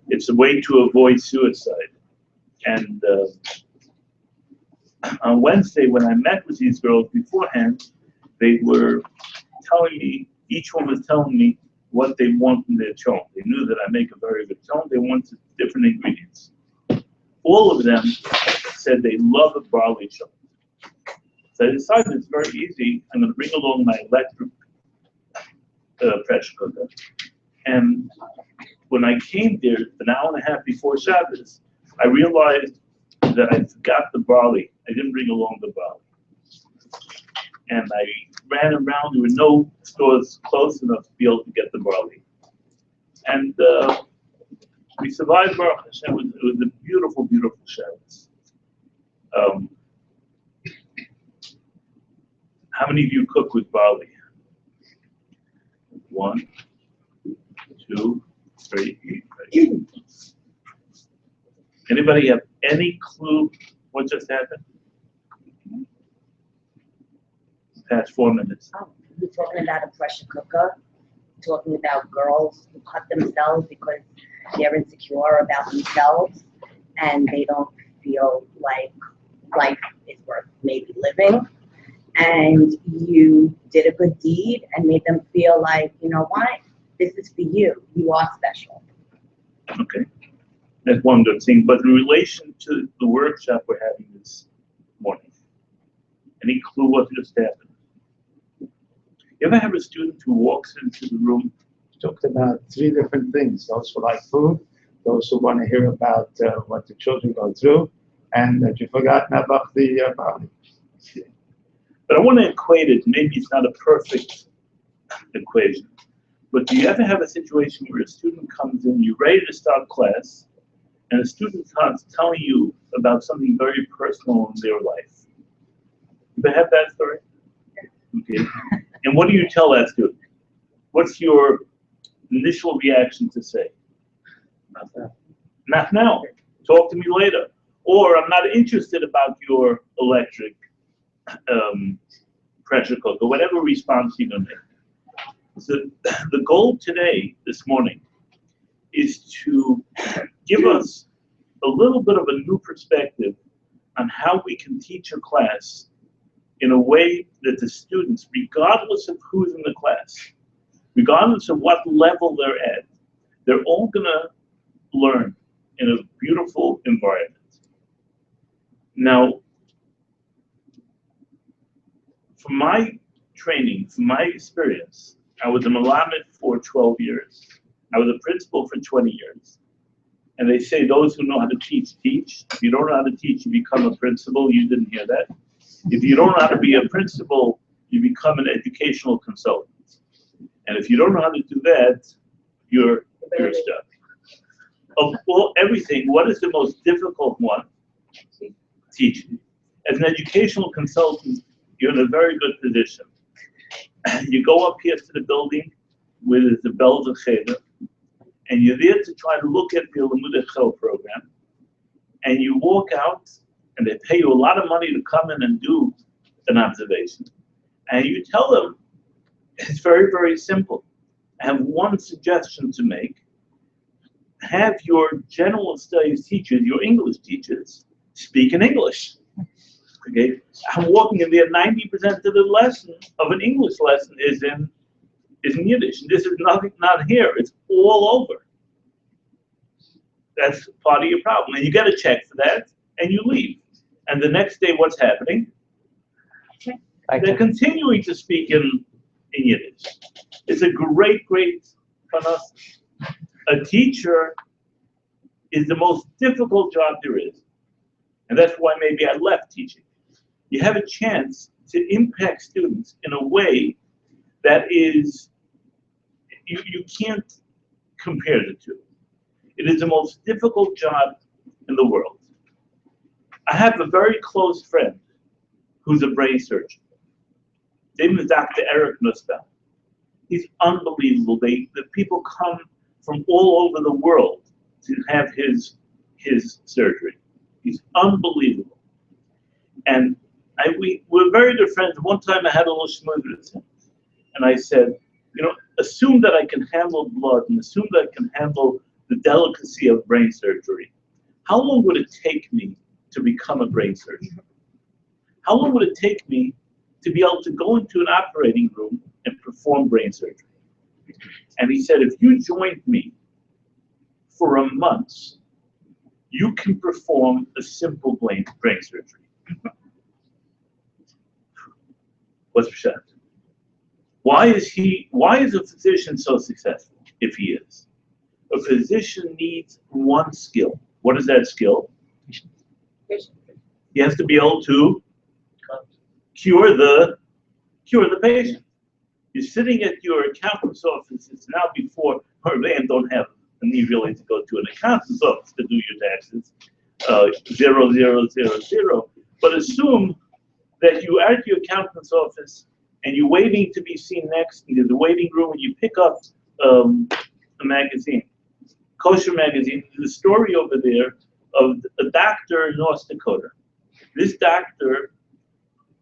it's a way to avoid suicide. And on Wednesday, when I met with these girls beforehand, they were telling me, each one was telling me what they want in their chon. They knew that I make a very good chon. They wanted different ingredients. All of them said they love a barley chon. So I decided it's very easy. I'm going to bring along my electric pressure cooker. And when I came there, an hour and a half before Shabbos, I realized that I forgot the barley. I didn't bring along the barley. And I ran around. There were no stores close enough to be able to get the barley. And we survived Baruch Hashem. It was a beautiful, beautiful Shabbos. How many of you cook with barley? 1, 2, 3. Anybody have any clue what just happened? Past 4 minutes. Oh, you're talking about a pressure cooker, talking about girls who cut themselves because they're insecure about themselves and they don't feel like life is worth maybe living. And you did a good deed and made them feel like, you know what, this is for you. You are special. Okay. That's one good thing. But in relation to the workshop we're having this morning, any clue what just happened? You ever have a student who walks into the room? Talked about 3 different things. Those who like food, those who want to hear about what the children go through, and that you've forgotten about the body. But I want to equate it. Maybe it's not a perfect equation. But do you ever have a situation where a student comes in, you're ready to start class, and a student starts telling you about something very personal in their life? You ever have that story? Okay. And what do you tell that student? What's your initial reaction to say? Not now. Talk to me later. Or I'm not interested about your electric pressure cooker, whatever response you're going to make. So the goal today, this morning, is to give us a little bit of a new perspective on how we can teach a class in a way that the students, regardless of who's in the class, regardless of what level they're at, they're all going to learn in a beautiful environment. Now, from my training, from my experience, I was a Melamed for 12 years. I was a principal for 20 years. And they say those who know how to teach, teach. If you don't know how to teach, you become a principal. You didn't hear that. If you don't know how to be a principal, you become an educational consultant. And if you don't know how to do that, you're stuck. Of all everything, what is the most difficult one? Teaching. As an educational consultant, you're in a very good position. You go up here to the building with the bells of cheder, and you're there to try to look at the Limudei Chel program, and you walk out, and they pay you a lot of money to come in and do an observation. And you tell them, it's very, very simple. I have one suggestion to make. Have your general studies teachers, your English teachers, speak in English. Okay? I'm walking in there, 90% of the lesson, of an English lesson, is in Yiddish. This is nothing, not here. It's all over. That's part of your problem. And you get a check for that, and you leave. And the next day, what's happening? They're continuing to speak in Yiddish. It's a great, great panas. A teacher is the most difficult job there is. And that's why maybe I left teaching. You have a chance to impact students in a way that is, you can't compare the two. It is the most difficult job in the world. I have a very close friend who's a brain surgeon. His name is Dr. Eric Nussbaum. He's unbelievable. The people come from all over the world to have his surgery. He's unbelievable. And we're very good friends. One time I had a little schmooze with him. And I said, you know, assume that I can handle blood and assume that I can handle the delicacy of brain surgery, how long would it take me to become a brain surgeon? How long would it take me to be able to go into an operating room and perform brain surgery? And he said, if you joined me for a month, you can perform a simple brain surgery. What's Pshat? Why is a physician so successful if he is? A physician needs one skill. What is that skill? He has to be able to cure the patient. You're sitting at your accountant's office. It's now before man don't have a need really to go to an accountant's office to do your taxes. 0000. But assume that you are at your accountant's office and you're waiting to be seen next in the waiting room, and you pick up a magazine, kosher magazine. There's a story over there of a doctor in North Dakota. This doctor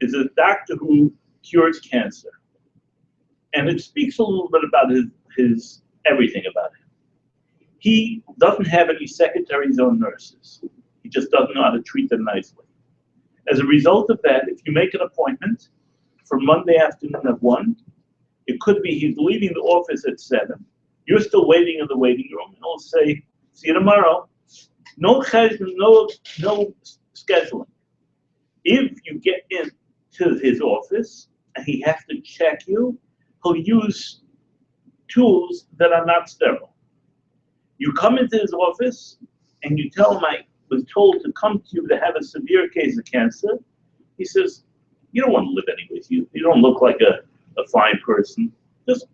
is a doctor who cures cancer. And it speaks a little bit about his everything about him. He doesn't have any secretaries or nurses. He just doesn't know how to treat them nicely. As a result of that, if you make an appointment for Monday afternoon at 1, it could be he's leaving the office at 7. You're still waiting in the waiting room, and he'll say, see you tomorrow. No scheduling. If you get into his office and he has to check you, he'll use tools that are not sterile. You come into his office and you tell him, I was told to come to you to have a severe case of cancer. He says, you don't want to live anyways. You don't look like a fine person. Just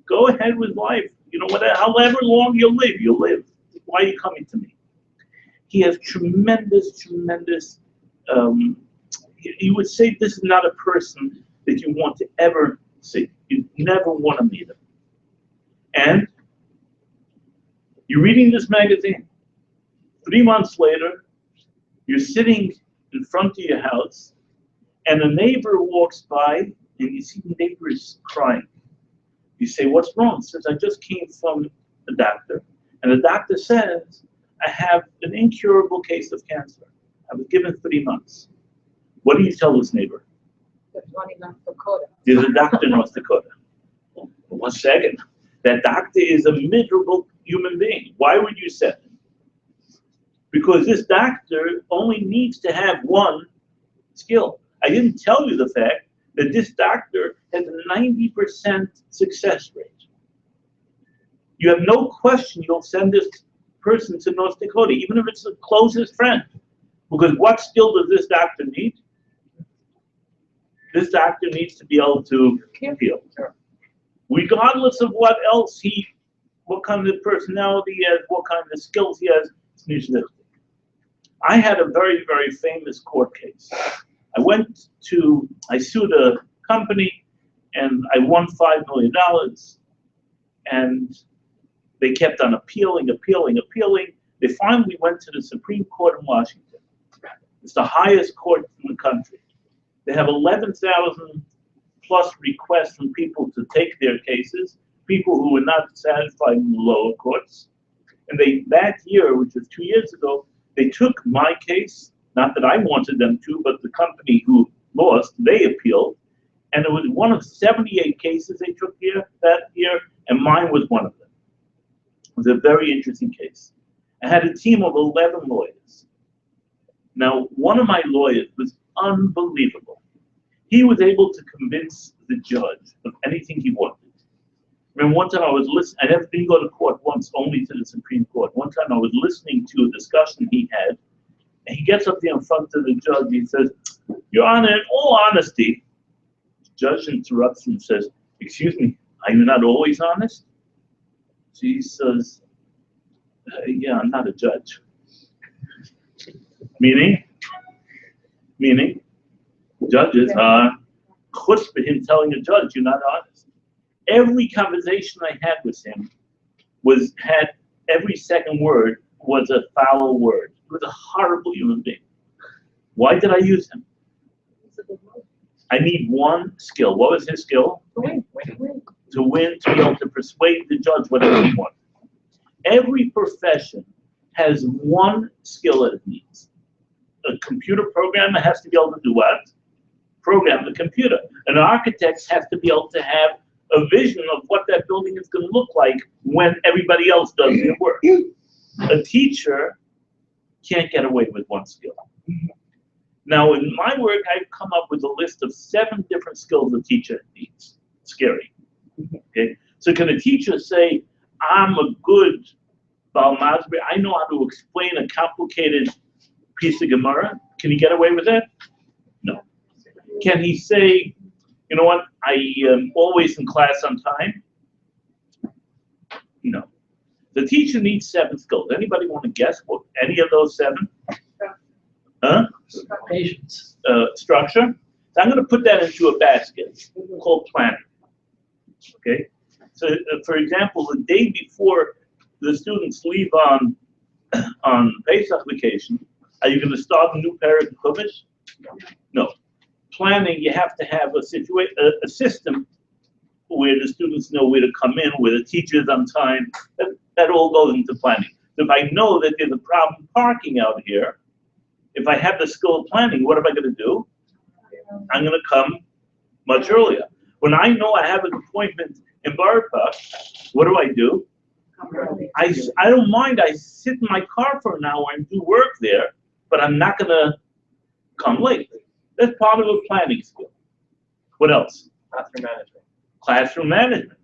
go ahead with life. You know, however long you'll live. Why are you coming to me? He has tremendous, you would say this is not a person that you want to ever see. You never want to meet him. And you're reading this magazine. 3 months later, you're sitting in front of your house, and a neighbor walks by, and you see the neighbor is crying. You say, what's wrong? He says, I just came from the doctor, and the doctor says, I have an incurable case of cancer. I was given 3 months. What do you tell this neighbor? There's one in North Dakota. There's a doctor in North Dakota. 1 second. That doctor is a miserable human being. Why would you send him? Because this doctor only needs to have one skill. I didn't tell you the fact that this doctor has a 90% success rate. You have no question you'll send this person to North Dakota, even if it's the closest friend. Because what skill does this doctor need? This doctor needs to be able to heal. Regardless of what else what kind of personality he has, what kind of skills he has, it's nicht. I had a very, very famous court case. I sued a company and I won $5 million, and they kept on appealing. They finally went to the Supreme Court in Washington. It's the highest court in the country. They have 11,000 plus requests from people to take their cases, people who were not satisfied in the lower courts. And that year, which was 2 years ago, they took my case, not that I wanted them to, but the company who lost, they appealed. And it was one of 78 cases they took that year, and mine was one of them. It was a very interesting case. I had a team of 11 lawyers. Now, one of my lawyers was unbelievable. He was able to convince the judge of anything he wanted. I mean, one time I was listening, I never didn't go to court once, only to the Supreme Court. One time I was listening to a discussion he had, and he gets up there in front of the judge, and he says, Your Honor, in all honesty, the judge interrupts him and says, excuse me, are you not always honest? So he says, yeah, I'm not a judge. Meaning, judges are chutzpah for him telling a judge you're not honest. Every conversation I had with him had every second word was a foul word. He was a horrible human being. Why did I use him? I need one skill. What was his skill? to win, to be able to persuade the judge whatever you want. Every profession has one skill that it needs. A computer programmer has to be able to do what? Program the computer. An architect has to be able to have a vision of what that building is going to look like when everybody else does their work. A teacher can't get away with one skill. Now, in my work, I've come up with a list of 7 different skills a teacher needs. Scary. Okay? So can a teacher say, I'm a good Baal Masber, I know how to explain a complicated piece of Gemara? Can he get away with that? No. Can he say, you know what, I am always in class on time? No. The teacher needs 7 skills. Anybody want to guess what any of those 7? Huh? Patience. Structure. So I'm going to put that into a basket called planning. Okay. So, for example, the day before the students leave on Pesach vacation, are you going to start a new parak of Chumash? No. Planning, you have to have a system where the students know where to come in, where the teacher's on time. That all goes into planning. So if I know that there's a problem parking out here, if I have the skill of planning, what am I going to do? I'm going to come much earlier. When I know I have an appointment in Barpa, what do? I don't mind. I sit in my car for an hour and do work there, but I'm not going to come late. That's part of a planning skill. What else? Classroom management. Classroom management.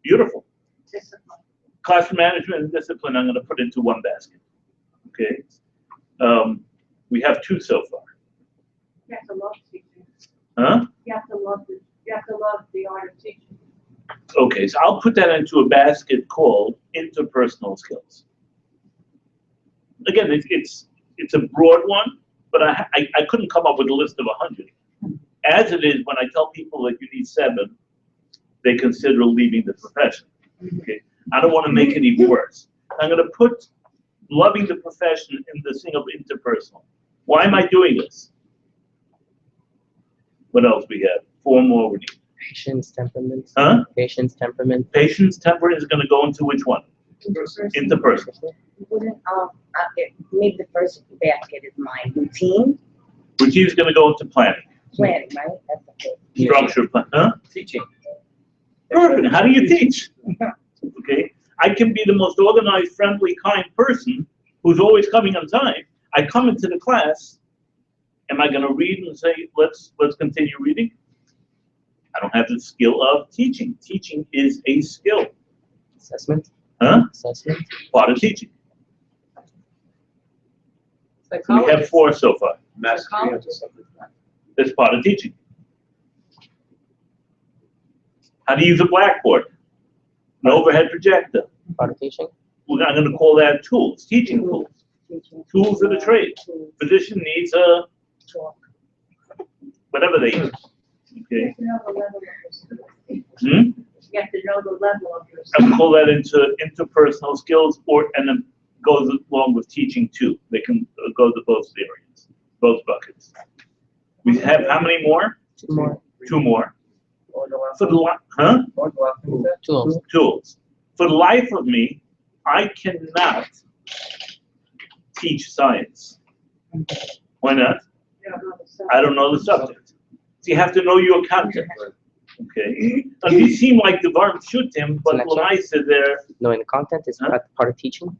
Beautiful. Discipline. Classroom management and discipline I'm going to put into one basket. Okay. We have 2 so far. You have to love teaching. Huh? You have to love the art of teaching. Okay, so I'll put that into a basket called interpersonal skills. Again, it's a broad one, but I couldn't come up with a list of 100. As it is, when I tell people that you need 7, they consider leaving the profession. Okay, I don't want to make it even worse. I'm going to put loving the profession in the thing of interpersonal. Why am I doing this? What else we have? 4 more we need. Patience, temperament. Huh? Patience, temperament. Patience, temperament is going to go into which one? Interpersonal. Wouldn't, maybe the first basket is mine. Routine, Routine is going to go into planning. planning, right? That's okay. Structure, plan. Huh? Teaching. Perfect. How do you teach? Okay. I can be the most organized, friendly, kind person who's always coming on time. I come into the class. Am I going to read and say, let's continue reading? I don't have the skill of teaching. Teaching is a skill. Assessment. Huh? Assessment. Part of teaching. We Psychology. have 4 so far. Mastery of something. That's part of teaching. How to use a blackboard? An overhead projector. Part of teaching. I'm going to call that tools, teaching tools. Tools of the trade. Physician needs a Talk. whatever they use. Okay. You have to know the level of your student. Hmm? You have to know the level of your I would student. call that into interpersonal skills, and then goes along with teaching too. They can go to both areas, both buckets. We have how many more? 2 more. 2 more. Or the last For the huh? or the last one. Tools. Tools. For the life of me, I cannot teach science. Why not? You don't know the subject. I don't know the subject. So you have to know your content. Okay. And these seem like the Varm shoot him, but Next one. Lamaisa there, Knowing the content is Huh? part of teaching.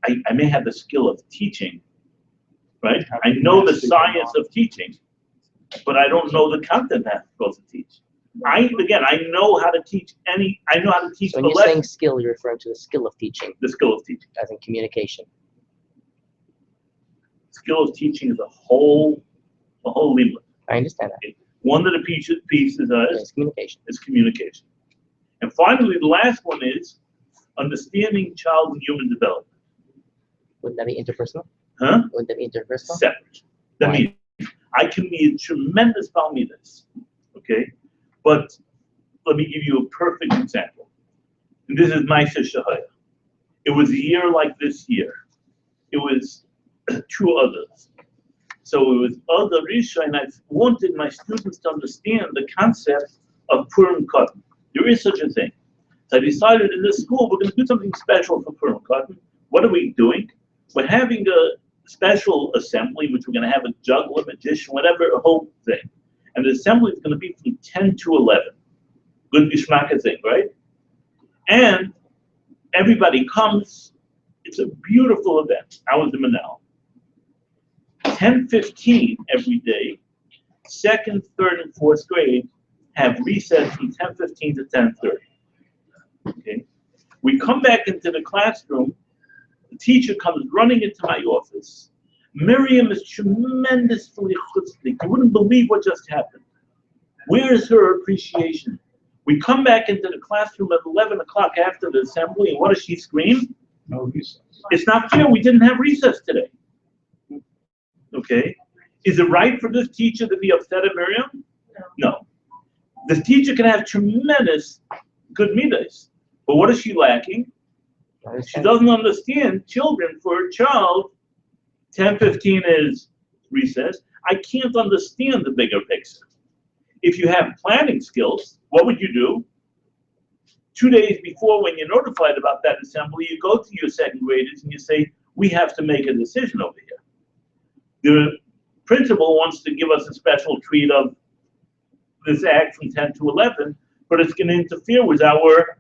I may have the skill of teaching, right? I know the science of teaching, but I don't know the content I'm supposed to teach. I know how to teach I know how to teach So the when you're saying lesson, skill, you're referring to the skill of teaching, the skill of teaching. as in communication. Skill of teaching is a whole limit. I understand that. One of the pieces It's communication. is communication. And finally, the last one is understanding child and human development. Wouldn't that be interpersonal? Huh? Wouldn't that be interpersonal? Separate. That Why? means I can be a tremendous Talmidus, okay? But let me give you a perfect example. And this is Maisa Shahaya. It was a year like this year. It was 2 others. So it was other Risha, and I wanted my students to understand the concept of Purim Katan. There is such a thing. So I decided in this school, we're going to do something special for Purim. What are we doing? We're having a special assembly, which we're going to have a juggler, magician, whatever, a whole thing. And the assembly is going to be from 10 to 11. Good Bishmaka thing, right? And everybody comes. It's a beautiful event. I was the Manal. 10:15 every day. Second, third, and fourth grade have recess from 10:15 to 10:30. Okay. We come back into the classroom. The teacher comes running into my office. Miriam is tremendously chutzpah. You wouldn't believe what just happened. Where is her appreciation? We come back into the classroom at 11 o'clock after the assembly, and what does she scream? No recess. It's not fair, we didn't have recess today. Okay? Is it right for this teacher to be upset at Miriam? No. This teacher can have tremendous good midas, but what is she lacking? She doesn't understand children. For a child, 10:15 is recess. I can't understand the bigger picture. If you have planning skills, what would you do? 2 days before, when you're notified about that assembly, you go to your second graders and you say, we have to make a decision over here. The principal wants to give us a special treat of this act from 10 to 11, but it's going to interfere with our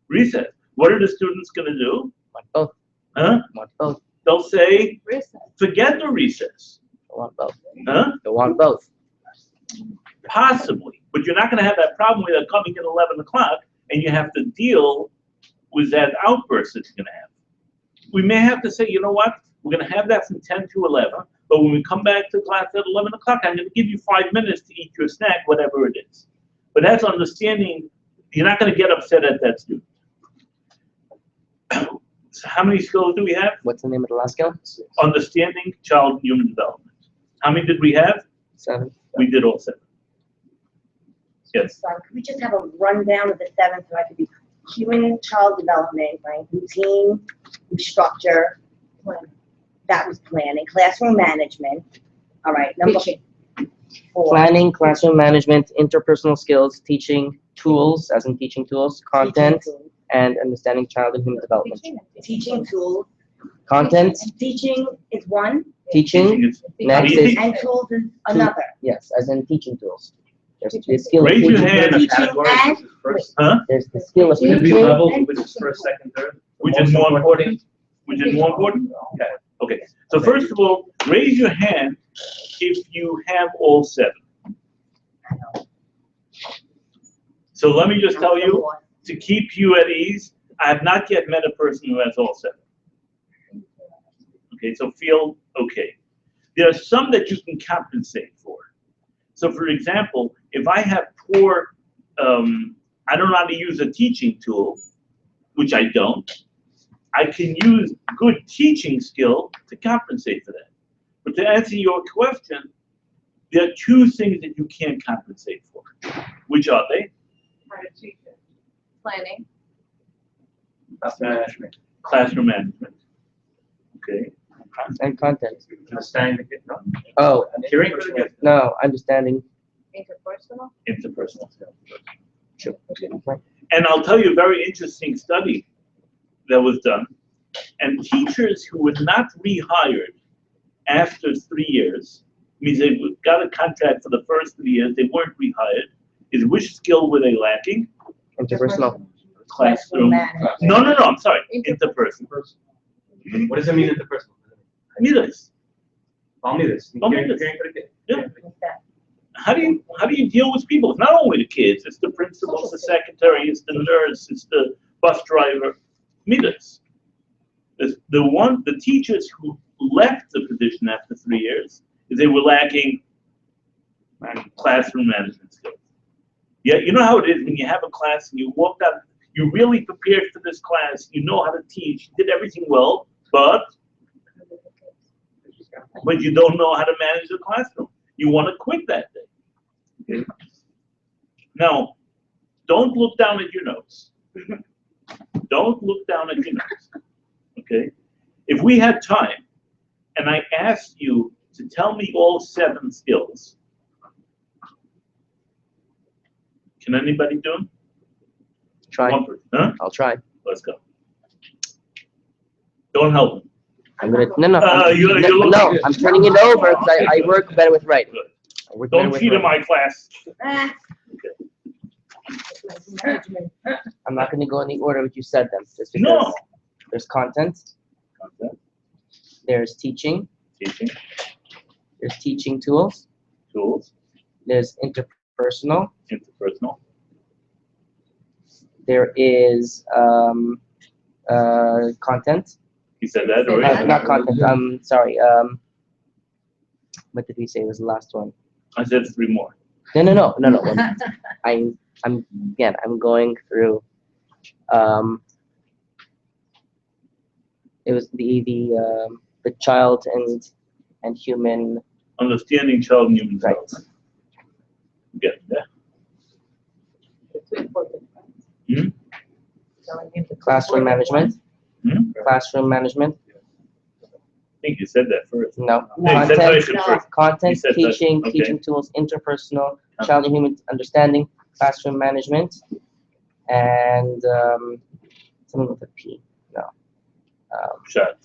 recess. What are the students going to do? Want both. Huh? Want both. They'll say, Recess. forget the recess. They want both. Huh? They want both. Possibly, but you're not going to have that problem where they're coming at 11 o'clock and you have to deal with that outburst that you're going to have. We may have to say, you know what, we're going to have that from 10 to 11, but when we come back to class at 11 o'clock, I'm going to give you 5 minutes to eat your snack, whatever it is. But that's understanding, you're not going to get upset at that student. So how many skills do we have? What's the name of the last skill? Understanding child human development. How many did we have? 7. We did all 7. Yes. So could we just have a rundown of the 7 so I could be human child development, right? Routine, structure, that was planning, classroom management. All right, number 4. Planning, classroom management, interpersonal skills, teaching tools, as in teaching tools, content, and understanding child and human development. Teaching tools. Content, Teaching is one, teaching, is next easy. is, and tools is another. yes, as in teaching tools. There's the skill of Raise your teaching. hand. Teaching Categories, and- which is first, Huh? There's the skill of Could it be teaching. level, which is first, second, third? Which is more important? Which is more important? Okay. Okay. So first of all, raise your hand if you have all 7. So let me just tell you, to keep you at ease, I have not yet met a person who has all 7. Okay, so feel okay. There are some that you can compensate for. So for example, if I have poor, I don't know how to use a teaching tool, which I don't, I can use good teaching skill to compensate for that. But to answer your question, there are 2 things that you can't compensate for. Which are they? How to teach it. Planning. Class management, Classroom management. Okay. And content. understanding the kid, no? Oh, Hearing for the kid. no, understanding. Interpersonal. Interpersonal skills. Sure. And I'll tell you a very interesting study that was done. And teachers who were not rehired after 3 years, means they got a contract for the first 3 years, they weren't rehired, is which skill were they lacking? Interpersonal. Classroom. management. No, I'm sorry. Interpersonal. What does it mean interpersonal? Midas. Tell me this. Tell me Hearing this. for the kid. Yeah. What's that? How do you deal with people? It's not only the kids, it's the principals, the secretary, it's the nurse, it's the bus driver. Midas. The teachers who left the position after 3 years is they were lacking classroom management skills. Yeah, you know how it is when you have a class and you walked out, you really prepared for this class, you know how to teach, you did everything well, but you don't know how to manage the classroom. You want to quit that day. Okay? Now, don't look down at your notes. Don't look down at your notes. Okay? If we had time and I asked you to tell me all 7 skills, can anybody do them? Try. One person, huh? I'll try. Let's go. Don't help him. I'm gonna no. you're No, I'm turning it over because I work better with writing. Good. I work better Don't with cheat in writing. my class. Ah, I'm not gonna go in the order which you said them, just because No. there's content, there's teaching, Teaching, there's teaching tools, tools, there's interpersonal, interpersonal, there is content. he said that Uh, already. not content. Sorry. What did we say was the last one? I said 3 more. No. I'm going through. It was the child and human. Understanding child and human Right. cells. Get that? Hmm? Classroom management. Hmm? Classroom management. I think you said that first. No. No, you said Content. Taichen first. Content. You said that. Teaching. Okay. Teaching tools. Interpersonal. Child and human understanding. Classroom management. And something with a P. No. Shot.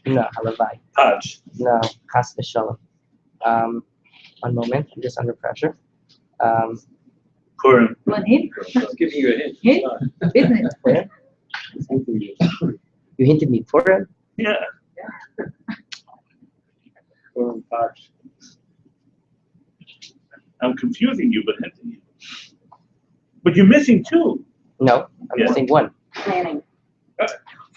No. Rabbi. Touch. No. Chas v'shalom. One moment. I'm just under pressure. Purim. One hint, Just giving you a hint. hint, business. Purim? You hinted me Purim. Yeah. Or touch. I'm confusing you, but hinting you. But you're missing 2. No. I'm Yeah. missing one. planning.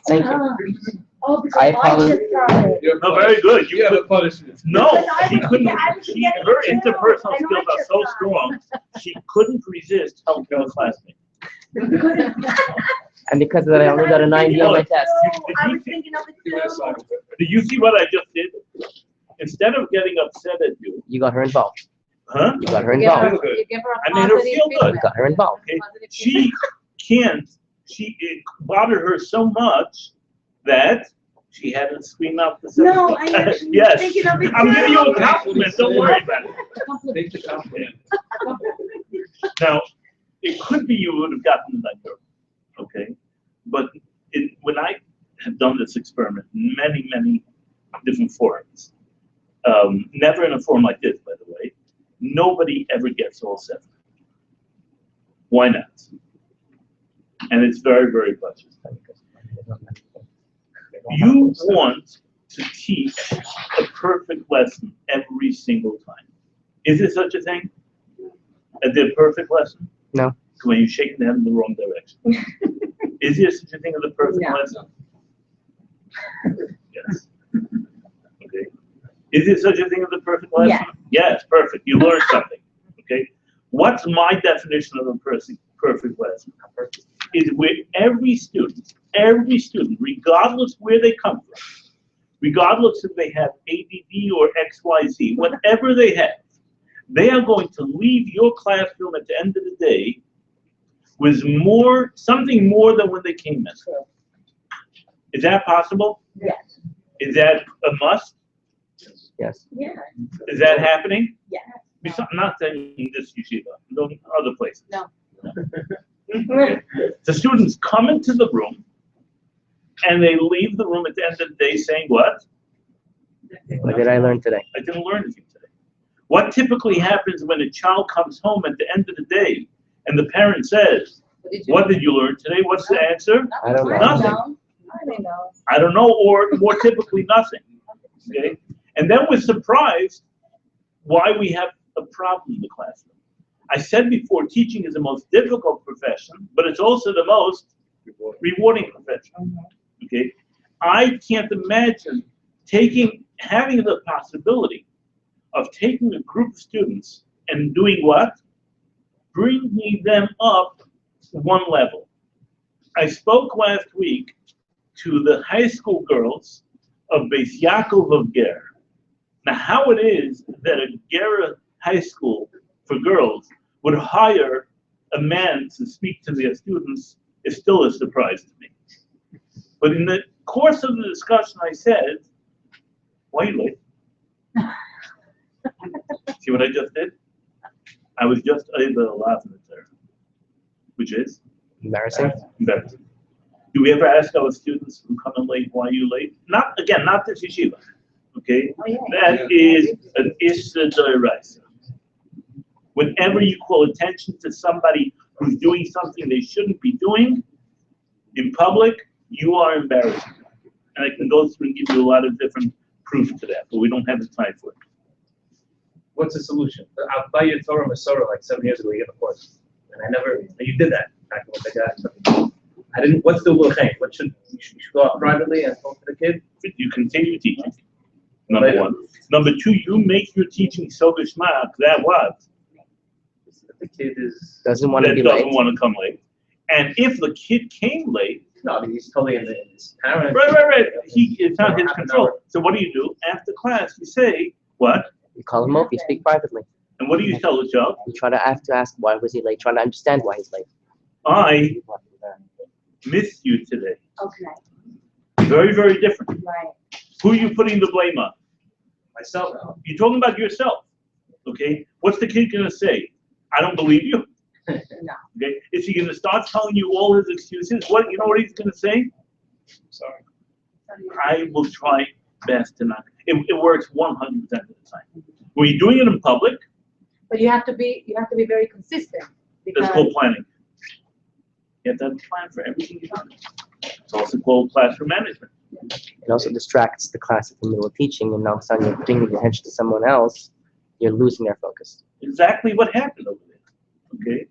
Thank you. Oh, because I I apologize. just started. No, very good. You have a punishment. No, Because I she was couldn't. forgetting- I was She, forgetting her too. interpersonal I know skills I are just so got- strong. She couldn't resist helping her classmate. And because of that, I only got a 90 on my test. I was thinking of it too. Did you see what I just did? Instead of getting upset at you, You got her involved. huh? You got her You give her- involved. you give her a I made her positive feel good. You feedback. got her involved. Okay, Positive feedback. she can't. It bothered her so much that she had to scream out the No, I actually was yes. thinking of it I'm giving you a too. compliment. Don't worry about it. Take the compliment. Now, it could be you would have gotten that girl, okay? But when I have done this experiment in many, many different forums, never in a forum like this, by the way, nobody ever gets all 7. Why not? And it's very, very precious. You want to teach a perfect lesson every single time. Is there such a thing? The perfect lesson? No. When you shake the head in the wrong direction. Is there such a thing as a perfect No. lesson? Yes. Okay. Is there such a thing as a perfect lesson? Yes. Yes, perfect. You learned something. Okay. What's my definition of a perfect lesson? Is where every student, regardless where they come from, regardless if they have ADD or XYZ, whatever they have, they are going to leave your classroom at the end of the day with something more than when they came in. Is that possible? Yes. Is that a must? Yes. Yeah. Is that happening? Yeah. I'm not saying this yeshiva, those other places. No. The students come into the room and they leave the room at the end of the day saying what? What did I learn today? I didn't learn anything today. What typically happens when a child comes home at the end of the day and the parent says, what did you learn today? What's the answer? I don't know. Nothing. I don't know. I don't know, or more typically nothing. Okay? And then we're surprised why we have a problem in the classroom. I said before, teaching is the most difficult profession, but it's also the most rewarding profession. Okay? I can't imagine having the possibility of taking a group of students and doing what? Bringing them up one level. I spoke last week to the high school girls of Beis Yaakov of Ger. Now, how it is that a Ger high school for girls would hire a man to speak to their students is still a surprise to me. But in the course of the discussion, I said, why are you late? See what I just did? I was just able to laugh at there, which is Embarrassing. Embarrassing. Do we ever ask our students who come in late, why are you late? Not this yeshiva, okay? Oh, yeah. That is an issa d'oraisa. Whenever you call attention to somebody who's doing something they shouldn't be doing in public, you are embarrassing. And I can go through and give you a lot of different proof to that, but we don't have the time for it. What's the solution? I'll buy you a Torah Masorah like 7 years ago, you get a course. And you did that back with the guy. I didn't, what's the Wilchain? You should go out privately and talk to the kid? You continue teaching, number one. Number two, you make your teaching so geschmack that what? The kid Doesn't want to That be doesn't late. want to come late. And if the kid came late, no, he's totally in his parents. right. It's not his Half an control. hour. So what do? After class, you say, what? You call him up. You speak privately. And what do you tell the child? You try to ask why was he late. Trying to understand why he's late. I missed you today. Okay, Very, very different. right. Who are you putting the blame on? Myself. You're talking about yourself. Okay? What's the kid gonna say? I don't believe you. No. Okay? Is he gonna start telling you all his excuses? You know what he's gonna say? Sorry. I will try best to not. It works 100% of the time. When you're doing it in public, But you have to be very consistent because that's called planning. You have to have a plan for everything you do. It's also called classroom management. It also distracts the class in the middle of teaching, and all of a sudden you're bringing your attention to someone else. You're losing their focus. Exactly what happened over there. Okay?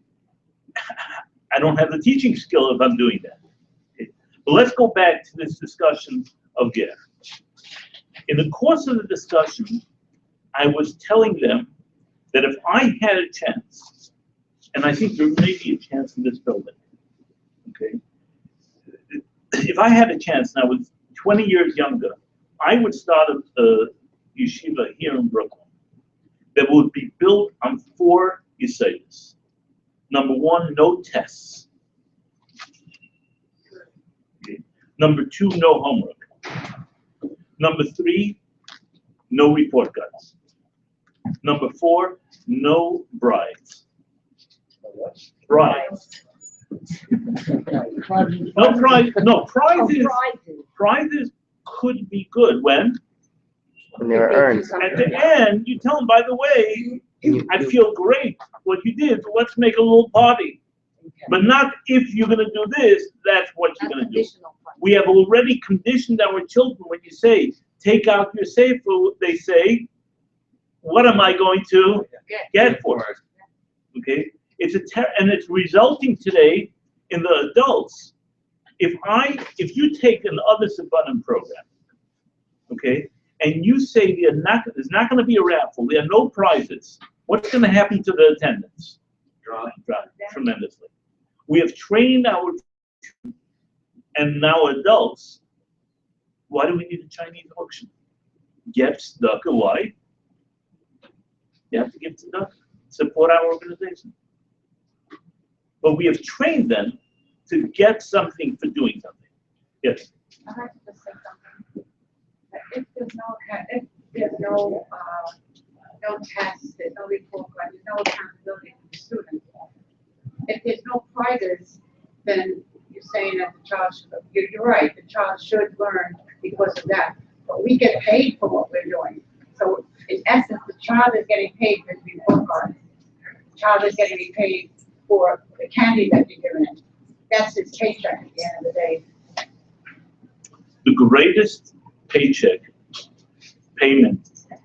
I don't have the teaching skill if I'm doing that. Okay? But let's go back to this discussion of Ger. In the course of the discussion, I was telling them that if I had a chance, and I think there may be a chance in this building, okay? If I had a chance and I was 20 years younger, I would start a yeshiva here in Brooklyn that would be built on 4 yesodis. Number 1, no tests. Okay. Number 2, no homework. Number 3, no report cards. Number 4, no brides. Brides. No prize. No prizes. Prizes could be good when When they were earned. at the end you tell them, by the way, I feel great what you did. So let's make a little party. But not if you're going to do this. That's what you're going to do. We have already conditioned our children. When you say take out your sefer, they say, "What am I going to get for it?" Okay, it's and it's resulting today in the adults. If you take an other Sabbanim program, okay, and you say there's not going to be a raffle, there are no prizes, what's going to happen to the attendance? Drop tremendously. We have trained our and now adults. Why do we need a Chinese auction? Get tzedakah. Why? You have to give tzedakah. Support our organization. But we have trained them to get something for doing something. Yes. I'd like to just say something. If there's no tests, there's no report card, there's no accountability for the student. If there's no prizes, then you're saying that the child you're right, the child should learn because of that. But we get paid for what we're doing. So in essence, the child is getting paid for the report card. The child is getting paid for the candy that you're giving him. That's his paycheck at the end of the day. The greatest payment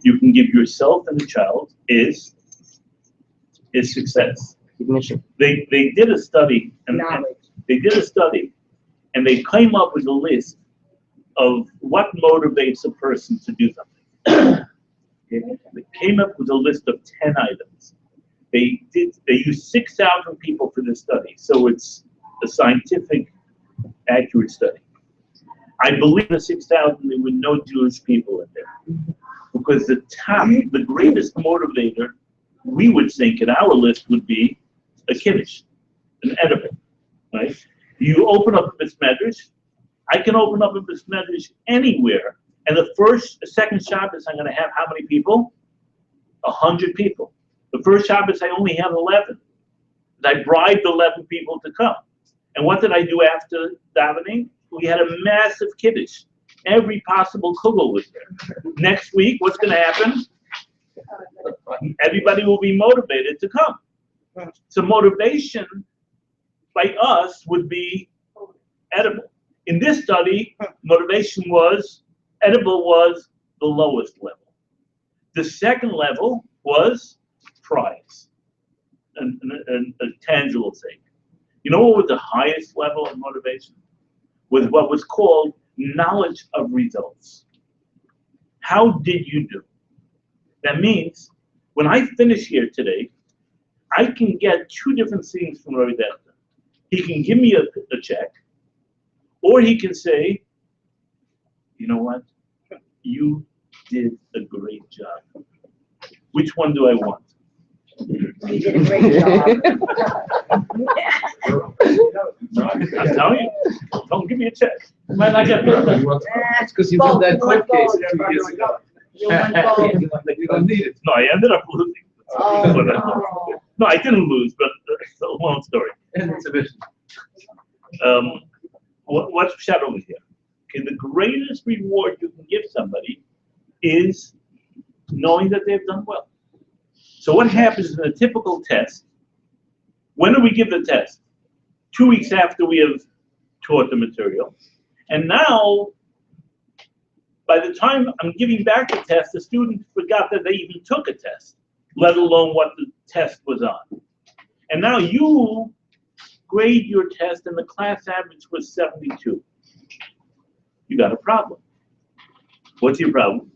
you can give yourself and the child is success. Recognition. They did a study, and they came up with a list of what motivates a person to do something. Okay? They came up with a list of 10 items. They used 6,000 people for this study, so it's a scientific, accurate study. I believe the 6,000 there were no Jewish people in there, because the greatest motivator we would think in our list would be a kiddush, an edible, right? You open up a besmedrash. I can open up a besmedrash anywhere, and the second Shabbos I'm going to have how many people? 100 people. The first Shabbos I only have 11. I bribed 11 people to come. And what did I do after davening? We had a massive kiddush. Every possible kugel was there. Next week, what's going to happen? Everybody will be motivated to come. So motivation by us would be edible. In this study, motivation was, edible was the lowest level. The second level was prize, and a tangible thing. You know what was the highest level of motivation? Was what was called knowledge of results. How did you do? That means when I finish here today, I can get two different things from Rabbi Delta. He can give me a check, or he can say, you know what? You did a great job. Which one do I want? You did a great job. I'm telling you, don't give me a check. Might not get picked up. It's because you did that court case 2 years ago. You want both. You don't need it. No, I ended up losing. Oh, no. No, I didn't lose, but it's a long story. Exhibition. What's shot over here? Okay, the greatest reward you can give somebody is knowing that they've done well. So what happens in a typical test? When do we give the test? 2 weeks after we have taught the material. And now, by the time I'm giving back the test, the student forgot that they even took a test, let alone what the test was on. And now you grade your test and the class average was 72. You got a problem. What's your problem?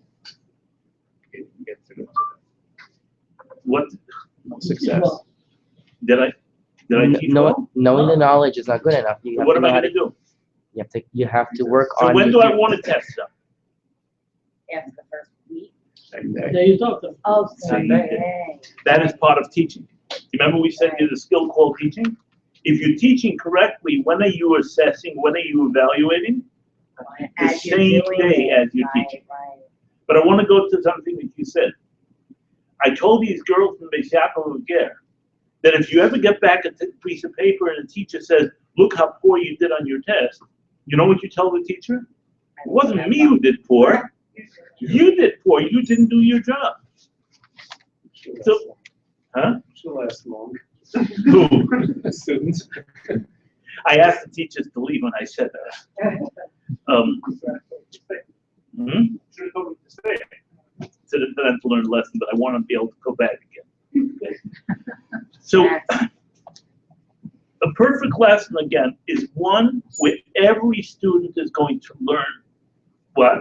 What Success. did I teach well? Knowing the knowledge is not good enough. You have What to am know I how going to do? You have to work So on. when do I want to test them? After the first week. Same day. There you talk to them. Oh, Same okay. That is part of teaching. Remember we said there's a skill called teaching? If you're teaching correctly, when are you assessing, when are you evaluating? The As you're same doing day it. as you're Right, teaching. right. But I want to go to something that you said. I told these girls from Beis Yaakov Ger that if you ever get back a piece of paper and the teacher says, look how poor you did on your test, you know what you tell the teacher? It wasn't me who did poor. You did poor. You didn't do your job. So, huh? She'll last long. Who? Students. I asked the teachers to leave when I said that. Should have told them to stay. So that I have to learn a lesson, but I want to be able to go back again. So, a perfect lesson again is one where every student is going to learn what?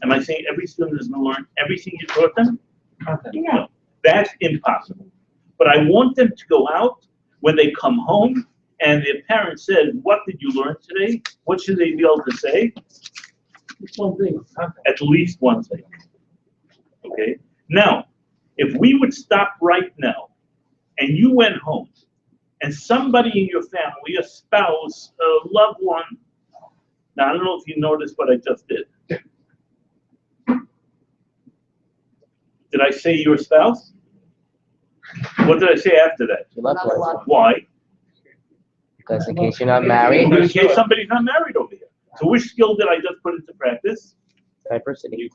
Am I saying every student is going to learn everything you taught them? Yeah. No, that's impossible. But I want them to go out when they come home and their parent says, what did you learn today? What should they be able to say? One thing. At least one thing. Okay? Now, if we would stop right now and you went home and somebody in your family, a spouse, a loved one, now I don't know if you noticed what I just did. Did I say your spouse? What did I say after that? Your loved ones. Why? Because in case you're not married, In case somebody's not married over here. So which skill did I just put into practice? diversity.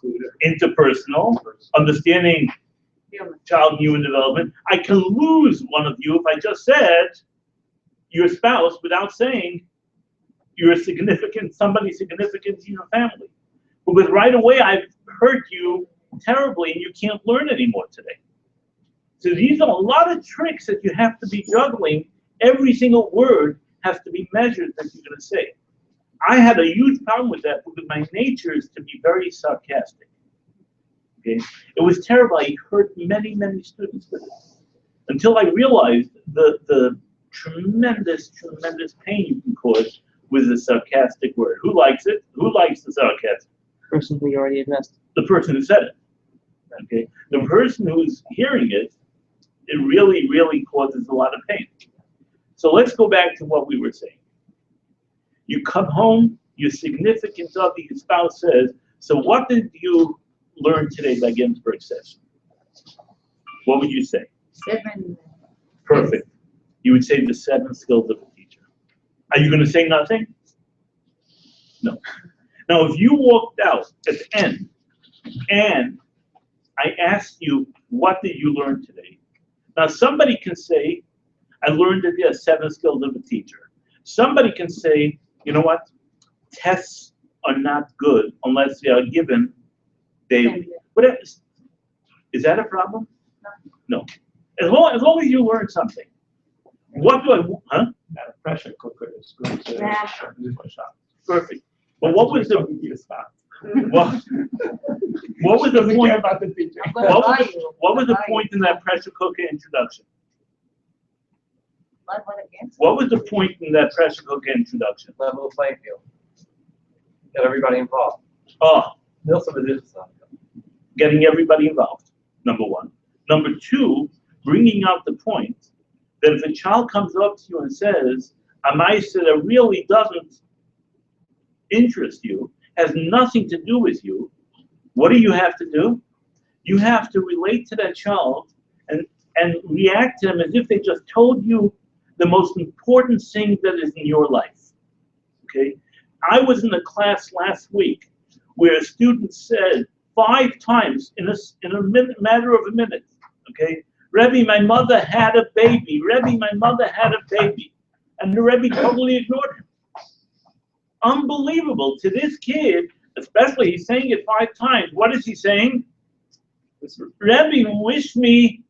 Interpersonal, understanding child and human development. I can lose one of you if I just said your spouse without saying you're a significant, somebody significant to your family. Because right away I've hurt you terribly and you can't learn anymore today. So these are a lot of tricks that you have to be juggling. Every single word has to be measured that you're going to say. I had a huge problem with that because my nature is to be very sarcastic. Okay, it was terrible. I hurt many, many students with it until I realized the tremendous, tremendous pain you can cause with a sarcastic word. Who likes it? Who likes the sarcasm? Person who you already addressed. The person who said it. Okay, the person who's hearing it, it really, really causes a lot of pain. So let's go back to what we were saying. You come home, your significant other, your spouse says, so what did you learn today by Ginsburg says? What would you say? 7. Perfect. You would say the 7 skills of a teacher. Are you gonna say nothing? No. Now, if you walked out at the end and I asked you, what did you learn today? Now, somebody can say, I learned that there are 7 skills of a teacher. Somebody can say, you know what? Tests are not good unless they are given daily. What is that a problem? No. As long as you learn something. What do I, huh? That a pressure cooker is good to Yeah. shop. Perfect. But what was the, what was the Doesn't point? care about the teacher. I'm gonna What buy was, you. what was the Buy you. point in that pressure cooker introduction? What again? What was the point in that pressure cooker introduction? Level playing field. Get everybody involved. Oh, Build some of this stuff. getting everybody involved, number 1. Number 2, bringing out the point that if a child comes up to you and says, a mice that really doesn't interest you, has nothing to do with you, what do you have to do? You have to relate to that child and react to them as if they just told you the most important thing that is in your life, okay? I was in a class last week where a student said 5 times in a matter of a minute, okay? Rabbi, my mother had a baby. Rabbi, my mother had a baby. And the Rabbi totally ignored him. Unbelievable to this kid, especially he's saying it 5 times. What is he saying? Rabbi, wish me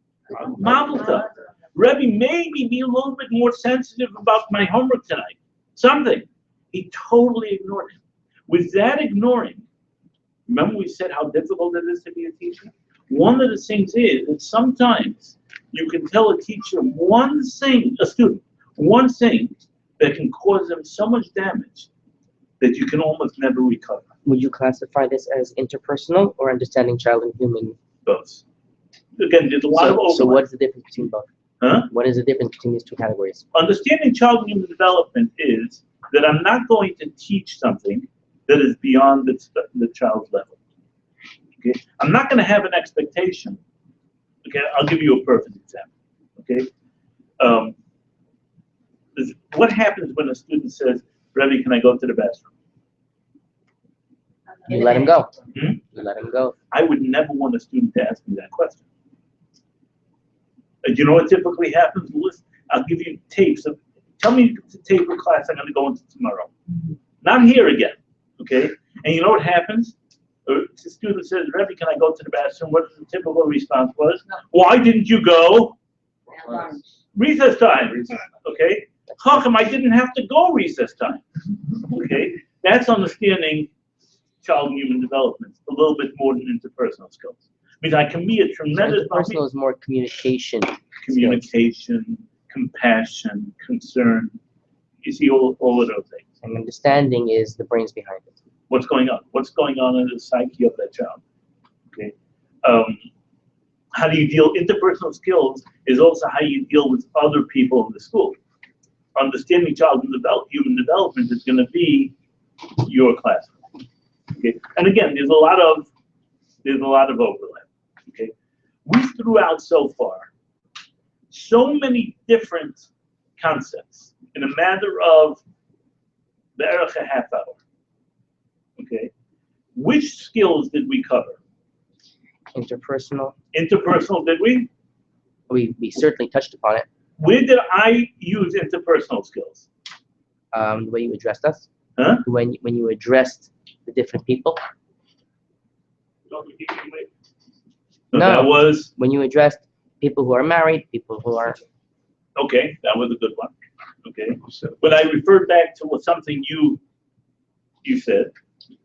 mazel tov. Rabbi, maybe be a little bit more sensitive about my homework tonight. Something. He totally ignored him. With that ignoring, remember we said how difficult it is to be a teacher? One of the things is that sometimes you can tell a teacher one thing, a student, one thing that can cause them so much damage that you can almost never recover. Would you classify this as interpersonal or understanding child and human? Both. Again, there's a lot of overlap. So what is the difference between both? Huh? What is the difference between these 2 categories? Understanding child and human development is that I'm not going to teach something that is beyond the child's level. Okay? I'm not going to have an expectation. Okay, I'll give you a perfect example. Okay, what happens when a student says, "Rabbi, can I go to the bathroom?" You let him go. Hmm? You let him go. I would never want a student to ask me that question. Do you know what typically happens? Listen, I'll give you tapes of. Tell me the tape of class I'm going to go into tomorrow. Not here again. Okay, and you know what happens? The student says, "Rabbi, can I go to the bathroom?" What the typical response was? "Why didn't you go?" At lunch. Recess time. Okay? How come I didn't have to go recess time? Okay? That's understanding child and human development a little bit more than interpersonal skills. Because I can be a tremendous Interpersonal is more communication. communication, compassion, concern. You see all of those things. And understanding is the brains behind it. What's going on? What's going on in the psyche of that child? Okay. How do you deal? Interpersonal skills is also how you deal with other people in the school. Understanding child and human development is going to be your classroom. Okay. And again, there's a lot of overlap. Okay. We threw out so far so many different concepts in a matter of the erech a half hour. Okay. Which skills did we cover? Interpersonal. Interpersonal, did we? We certainly touched upon it. Where did I use interpersonal skills? The way you addressed us. Huh? When you addressed the different people. No, No. that was, When you addressed people who are married, people who are. okay, that was a good one. Okay. But I referred back to something you said,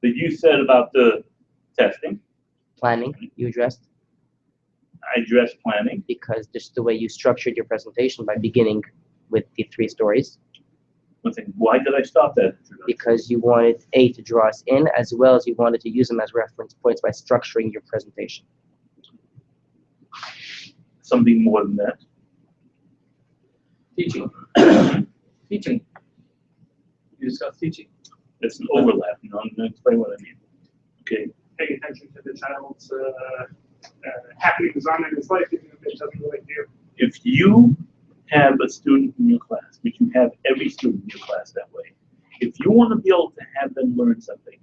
that you said about the testing. Planning, you addressed, I addressed planning. because just the way you structured your presentation by beginning with the 3 stories, One thing, why did I stop that? because you wanted to draw us in, as well as you wanted to use them as reference points by structuring your presentation. Something more than that. Teaching. Teaching. You discuss teaching. It's an overlap. You know, I'm going to explain what I mean. Okay. Paying attention to the child's happenings on in his life, even if it doesn't relate to you. If you have a student in your class, but you have every student in your class that way. If you want to be able to have them learn something,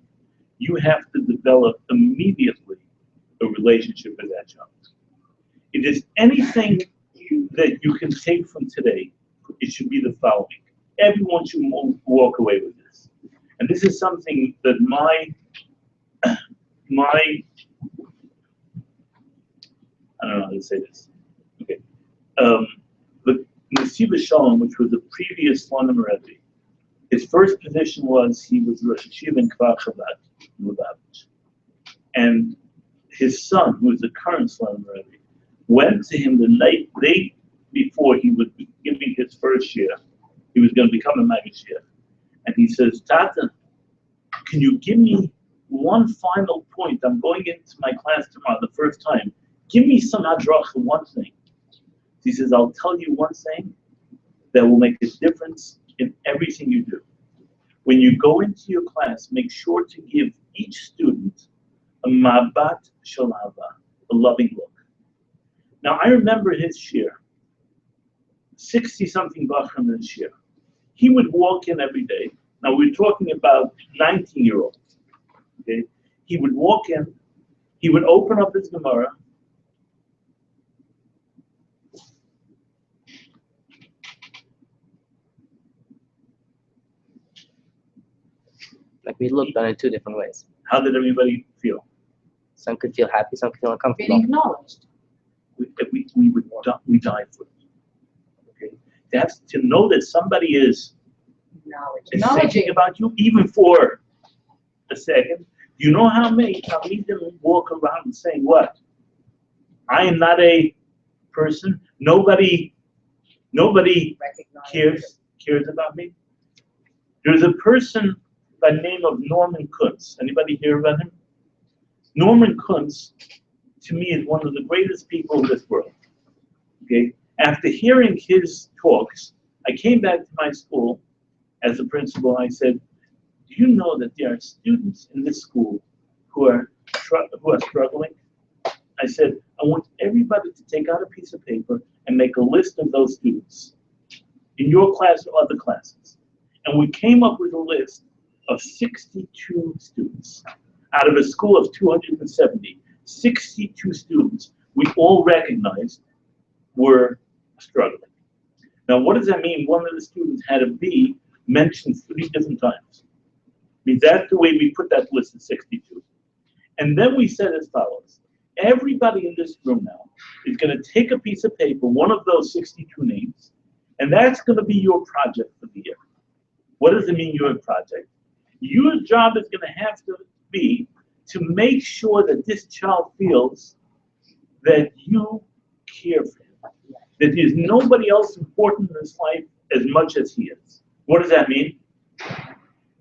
you have to develop immediately a relationship with that child. If there's anything that you can take from today, it should be the following. Everyone should walk away with this. And this is something that I don't know how to say this. Okay. The Nesiva Shalom, which was the previous Slonim Rebbe, his first position was he was Rosh Hashiva in Kvar Chabad, Lubavitch. And his son, who is the current Slonim Rebbe, went to him the night before he was giving his first year. He was going to become a Magashir. And he says, Tata, can you give me one final point? I'm going into my class tomorrow, the first time. Give me some hadracha, one thing. He says, I'll tell you one thing that will make a difference in everything you do. When you go into your class, make sure to give each student a mabat shalava, a loving look. Now, I remember his shir, 60-something bachram in shir. He would walk in every day. Now, we're talking about 19-year-olds. Okay? He would walk in, he would open up his Gemara, Like we looked on it two different ways. how did everybody feel? Some could feel happy, some could feel Being uncomfortable. acknowledged. We die for it. Okay? That's to know that somebody is thinking about you, even for a second. You know how many Talmidim walk around and saying what? I am not a person. Nobody cares about me. There's a person by the name of Norman Kuntz. Anybody hear about him? Norman Kuntz, to me, is one of the greatest people in this world. Okay. After hearing his talks, I came back to my school as a principal. I said, "Do you know that there are students in this school who are struggling?" I said, "I want everybody to take out a piece of paper and make a list of those students in your class or other classes." And we came up with a list of 62 students out of a school of 270. 62 students we all recognized were struggling. Now, what does that mean? One of the students had a B mentioned 3 different times. I mean, that's the way we put that list of 62. And then we said as follows. Everybody in this room now is going to take a piece of paper, one of those 62 names, and that's going to be your project for the year. What does it mean, your project? Your job is going to have to be to make sure that this child feels that you care for him, that there's nobody else important in his life as much as he is. What does that mean?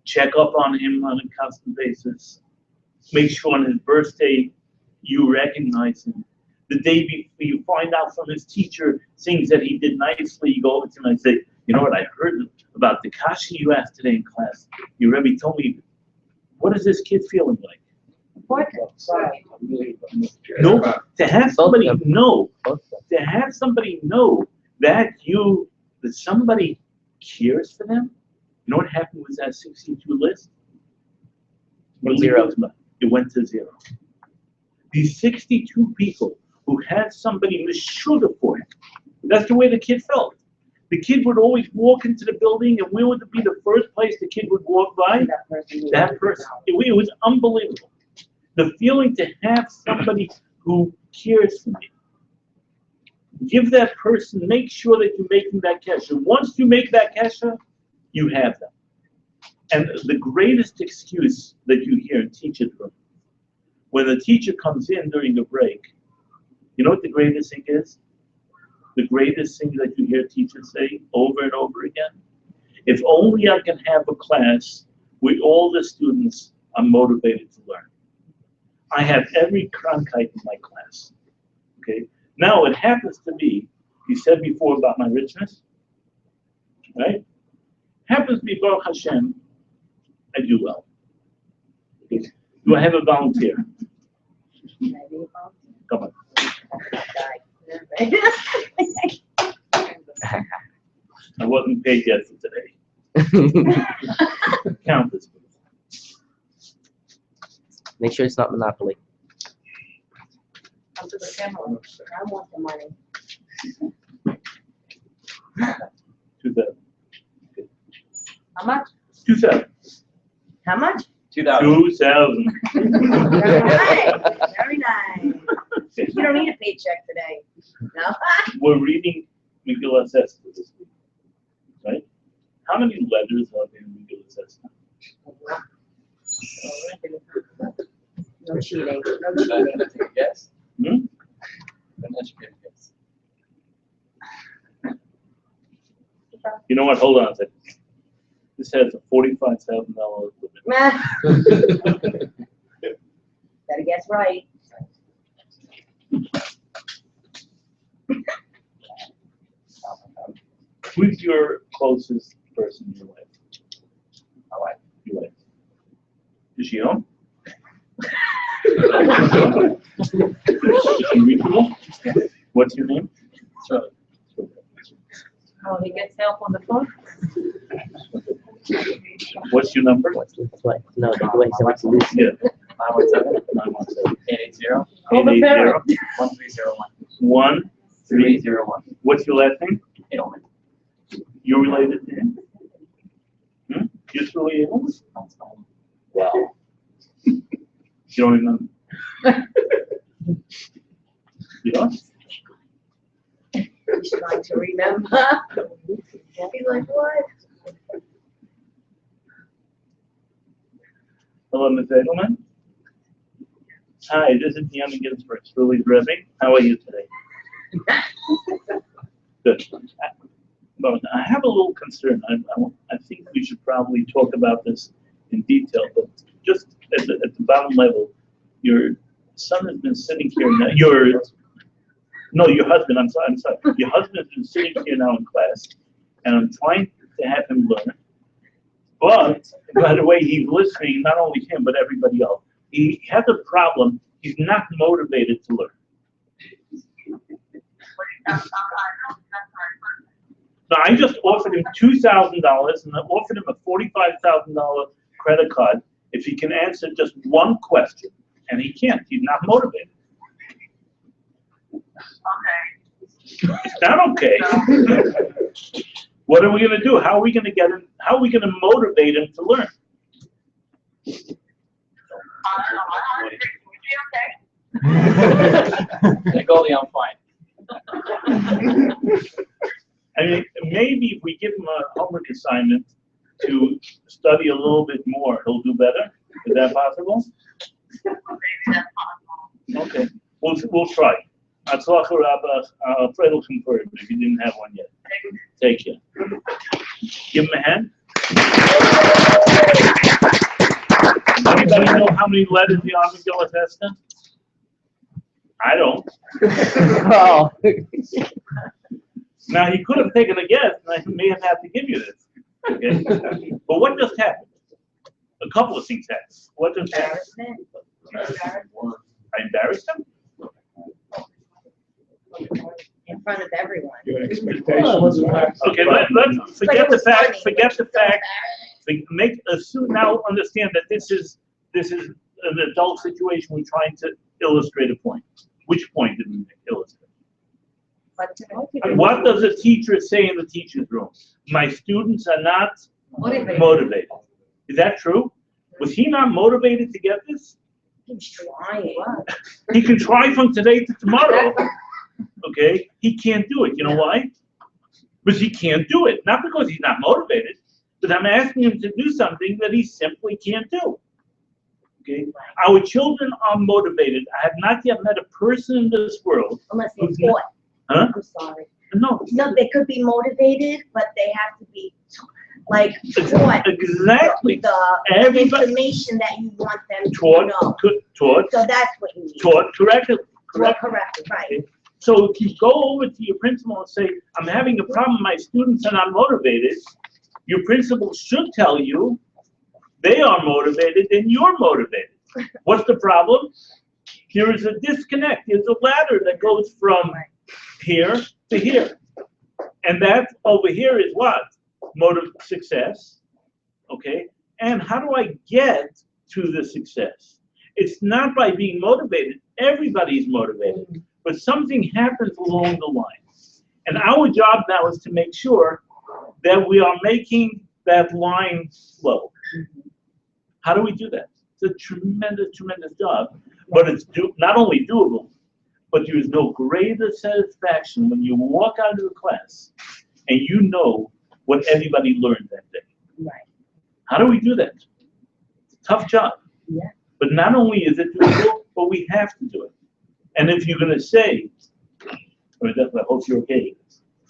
Check up on him on a constant basis. Make sure on his birthday you recognize him. The day before you find out from his teacher things that he did nicely, you go over to him and say, "You know what, I heard about the kasha you asked today in class. Your Rebbe told me, what is this kid feeling like?" No, to have somebody know, that somebody cares for them. You know what happened with that 62 list? Zero. It went to 0. These 62 people who had somebody sugar for him. That's the way the kid felt. The kid would always walk into the building, and where would be the first place the kid would walk by? That person. It was unbelievable. The feeling to have somebody who cares for me. Give that person, make sure that you're making that kesha. Once you make that kesha, you have them. And the greatest excuse that you hear in teachers' room, when the teacher comes in during a break, you know what the greatest thing is? The greatest thing that you hear teachers say over and over again? If only I can have a class where all the students are motivated to learn. I have every krankheit in my class. Okay? Now, it happens to be, you said before about my richness, right? Happens to be, Baruch Hashem, I do well. Okay. Do I have a volunteer? Come on. I wasn't paid yet for today. Count this, please. Make sure it's not Monopoly. Come to the camera. I want the money. 2,000. How much? 2,000. How much? 2,000. Right. Very nice. You don't need a paycheck today. No? We're reading Megillah Esther this week, right? How many letters are there in Megillah Esther? No cheating. No cheating. Yes? Hmm? You know what? Hold on a second. This has a $45,000 limit. Meh. Better guess right. Who's your closest person in your life? My wife. Your wife. Is she home? Is she reachable? What's your name? Charlie. Oh, he gets help on the phone? What's your number? What's the way? No, the way. So what's the loose? Yeah. 917 917 880 Call the 880 parent. 1301. 13. 301. What's your last name? Edelman. You're related to him? Hmm? Just really able? Wow. You don't remember? You don't? He's trying to remember. He's like, what? Hello, Ms. Edelman. Hi, this is Binyomin Ginsburg, Rabbi. How are you today? Good. But I have a little concern. I think we should probably talk about this in detail, but just at the bottom level, your son has been sitting here now. Your husband. I'm sorry. Your husband has been sitting here now in class, and I'm trying to have him learn. But by the way, he's listening. Not only him, but everybody else. He has a problem. He's not motivated to learn. So I just offered him $2,000, and I offered him a $45,000 credit card if he can answer just one question, and he can't. He's not motivated. Okay. It's not okay. What are we going to do? How are we going to get him? How are we going to motivate him to learn? Goalie, I'm fine. I mean, maybe if we give him a homework assignment to study a little bit more, he'll do better. Is that possible? Okay, we'll try. Atzlacha Rabbi, Fredel confirmed if you didn't have one yet. Take care. Give him a hand. Anybody know how many letters the Megillah Esther? I don't. Oh. Now, he could have taken a guess, and I may have had to give you this. Okay? But what just happened? A couple of things happened. What just happened? I embarrassed him? In front of everyone. Your expectations. Okay, let's forget the fact. Forget the fact. Now understand that this is an adult situation. We're trying to illustrate a point. Which point did we illustrate? What does a teacher say in the teacher's room? My students are not motivated. Is that true? Was he not motivated to get this? He's trying. He can try from today to tomorrow. Okay? He can't do it. You know why? Because he can't do it. Not because he's not motivated, but I'm asking him to do something that he simply can't do. Okay? Our children are motivated. I have not yet met a person in this world. Unless they're taught. Huh? I'm sorry. No. No, they could be motivated, but they have to be like taught Exactly. the Everybody information that you want them to taught, know. taught, So that's what you need. taught correctly. Correct, right. So if you go over to your principal and say, I'm having a problem, my students are not motivated, your principal should tell you they are motivated and you're motivated. What's the problem? Here is a disconnect. There's a ladder that goes from here to here. And that over here is what? Motive success. Okay? And how do I get to the success? It's not by being motivated. Everybody's motivated. But something happens along the line. And our job now is to make sure that we are making that line flow. How do we do that? It's a tremendous, tremendous job. But it's not only doable, but there is no greater satisfaction when you walk out of the class and you know what everybody learned that day. Right. How do we do that? It's a tough job. Yeah. But not only is it doable, but we have to do it. And if you're going to say, or I hope you're okay.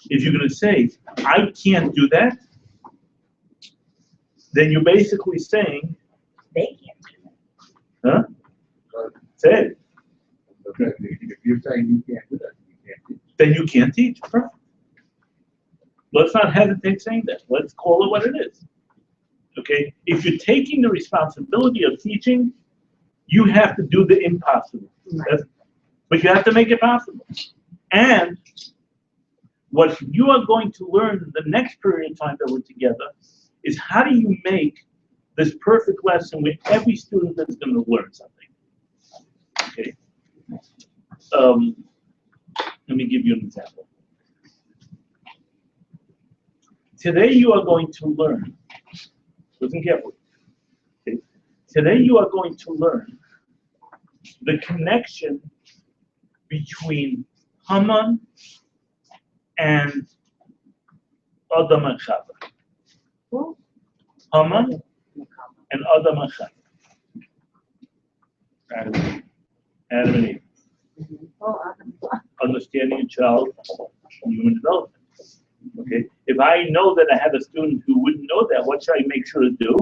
If you're going to say, I can't do that, then you're basically saying, They can't do huh? Say it. Okay, if you're saying you can't do that, you can't do it. Then you can't teach. Perfect. Let's not hesitate saying that. Let's call it what it is. Okay? If you're taking the responsibility of teaching, you have to do the impossible. But you have to make it possible. And what you are going to learn in the next period of time that we're together is how do you make this perfect lesson where every student is going to learn something. Okay? Let me give you an example. Today you are going to learn, listen carefully. Okay? Today you are going to learn the connection between Haman and Adam and Chava. Who? Haman and Adam and Chava. Adam and Eve. Understanding a child and human development. Okay? If I know that I have a student who wouldn't know that, what should I make sure to do?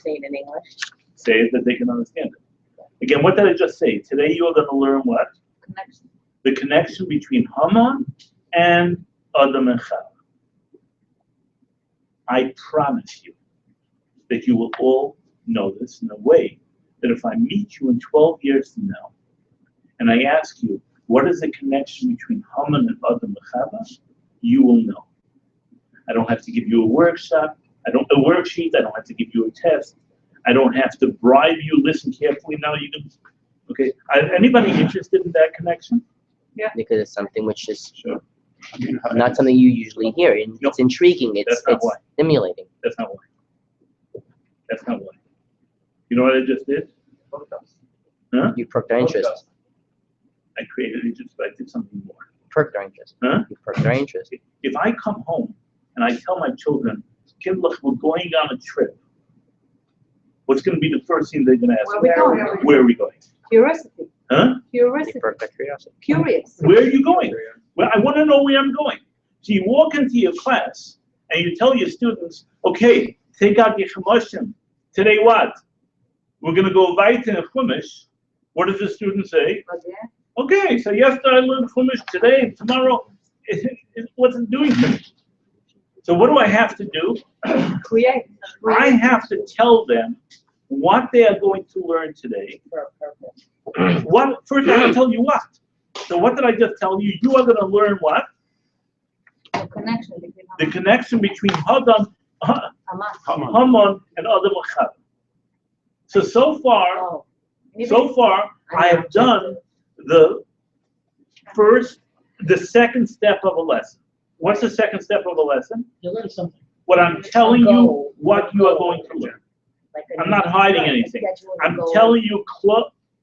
Say it in English. Say it that they can understand it. Again, what did I just say? Today you are going to learn what? Connection. The connection between Haman and Adam and Chava. I promise you that you will all know this in a way that if I meet you in 12 years from now, and I ask you, what is the connection between Haman and Adam and Chava? You will know. I don't have to give you a workshop, a worksheet, I don't have to give you a test, I don't have to bribe you, listen carefully now, you can, okay? Anybody interested in that connection? Because it's something which is Sure. not something you usually hear, and No. it's intriguing, it's That's not why. stimulating. That's not why. That's not why. You know what I just did? Huh? You perked their interest. I created it just, but I did something more. Perked their interest. Huh? You perked their interest. If I come home and I tell my children, kid, look, we're going on a trip, what's going to be the first thing they're going to ask? Where are we going? Where are we going? Curiosity. Huh? You Curiosity. perked their curiosity. Curious. Where are you going? Well, I want to know where I'm going. So you walk into your class and you tell your students, okay, take out your Chumash. Today what? We're going to go right in a Chumash. What does the student say? Okay, so yesterday I learned Chumash, today, tomorrow, it wasn't doing things. So what do I have to do? Create. I have to tell them what they are going to learn today. For a purpose. What first I have to tell you what. So what did I just tell you? You are going to learn what? The connection between. The connection between Haman and Adam and Chava. So far, I have done the second step of a lesson. What's the second step of a lesson? You learn something. What I'm telling goal. you what you are going to learn. Like I'm not hiding right, anything. schedule a I'm goal. telling you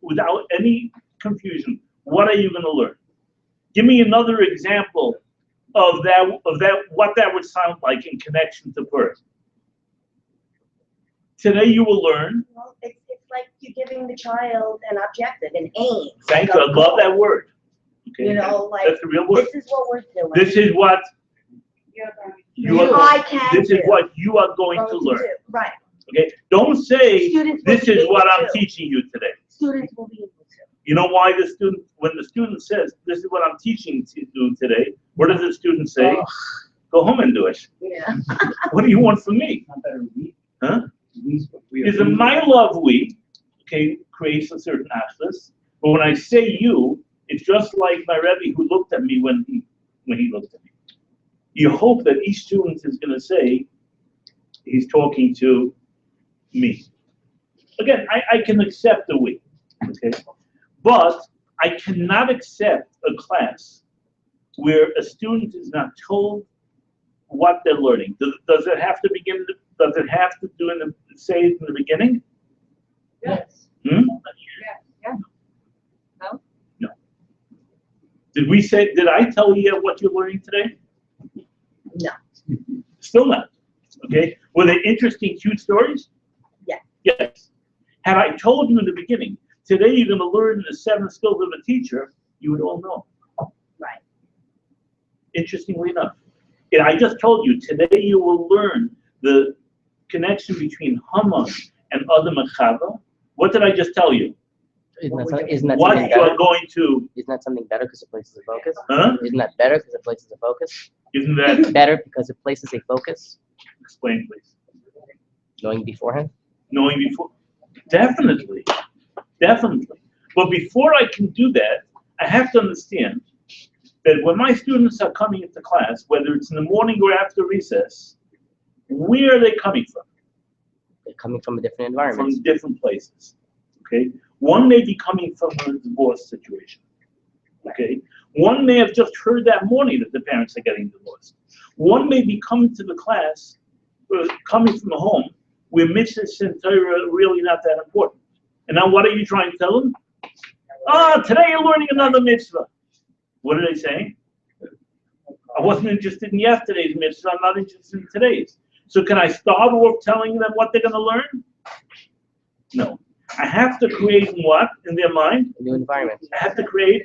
without any confusion, what are you going to learn? Give me another example of what that would sound like in connection to birth. Today you will learn. Well, it's like you're giving the child an objective, an aim. Thank like you. a I love goal. that word. Okay, You know, like, that's the real word. This is what we're doing. This is what you are. I can This is do. what you are going to learn. do. Right. Okay. Don't say Students will this be is able what I'm to. teaching you today. Students will be able to. You know why when the student says this is what I'm teaching to do today, what does the student say? Oh. Go home and do it. Yeah. What do you want from me? Huh? Is a my love we, okay, creates a certain access. But when I say you, it's just like my Rabbi who looked at me when he looked at me. you hope that each student is going to say, he's talking to me. Again, I can accept the we, okay? But I cannot accept a class where a student is not told what they're learning. Does it have to begin? Does it have to say it in the beginning? Yes. Hmm? Yeah. No. Did I tell you what you're learning today? No. Still not. Okay. Were they interesting, cute stories? Yes. Yes. Had I told you in the beginning, today you're going to learn the 7 skills of a teacher, you would all know. Right. Interestingly enough. And I just told you, today you will learn the connection between Haman and Adam and Chava. What did I just tell you? Isn't that What something you are better? going to, Isn't that something better because it places a focus? huh? Isn't that better because it places a focus? Isn't that, Better because it places a focus, explain please. knowing beforehand? Knowing before, definitely. But before I can do that, I have to understand that when my students are coming into class, whether it's in the morning or after recess, where are they coming from? They're coming from a different environment. From different places. Okay? One may be coming from a divorce situation. Okay? One may have just heard that morning that the parents are getting divorced. One may be coming to the class, coming from a home where mitzvahs and Torah are really not that important. And now what are you trying to tell them? Today you're learning another mitzvah. What are they saying? I wasn't interested in yesterday's mitzvah, I'm not interested in today's. So can I start off telling them what they're going to learn? No. I have to create what in their mind? A new environment. I have to create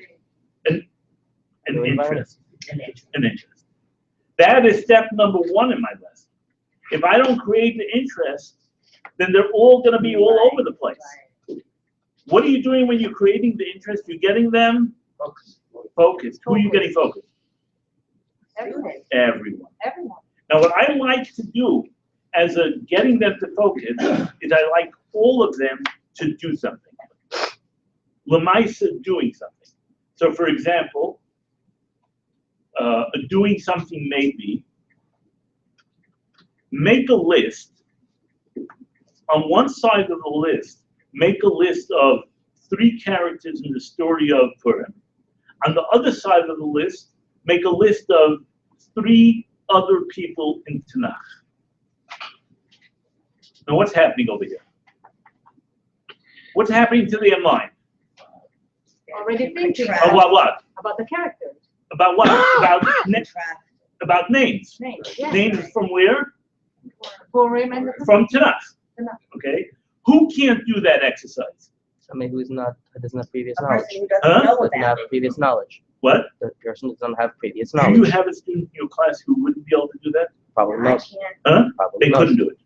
an New environment. interest. An interest. That is step number 1 in my lesson. If I don't create the interest, then they're all going to be all over the place. What are you doing when you're creating the interest? You're getting them focused. Who are you getting focused? Everyone. Everyone. Now, what I like to do as a getting them to focus is I like all of them to do something. Lemaisa, doing something. So, for example, doing something may be make a list. On one side of the list, make a list of 3 characters in the story of Purim. On the other side of the list, make a list of 3 other people in Tanakh. Now, what's happening over here? What's happening to their mind? Already thinking About what? about the characters. About what? About names. Names. Yes. Names from where? Purim and From Tanakh. Tanakh. Okay? Who can't do that exercise? Somebody who doesn't have previous A knowledge. person who doesn't Huh? know Doesn't about have it. previous knowledge. What? The person doesn't have previous Do you knowledge. have a student in your class who wouldn't be able to do that? Probably I most. can't. Huh? Probably They most. couldn't do it.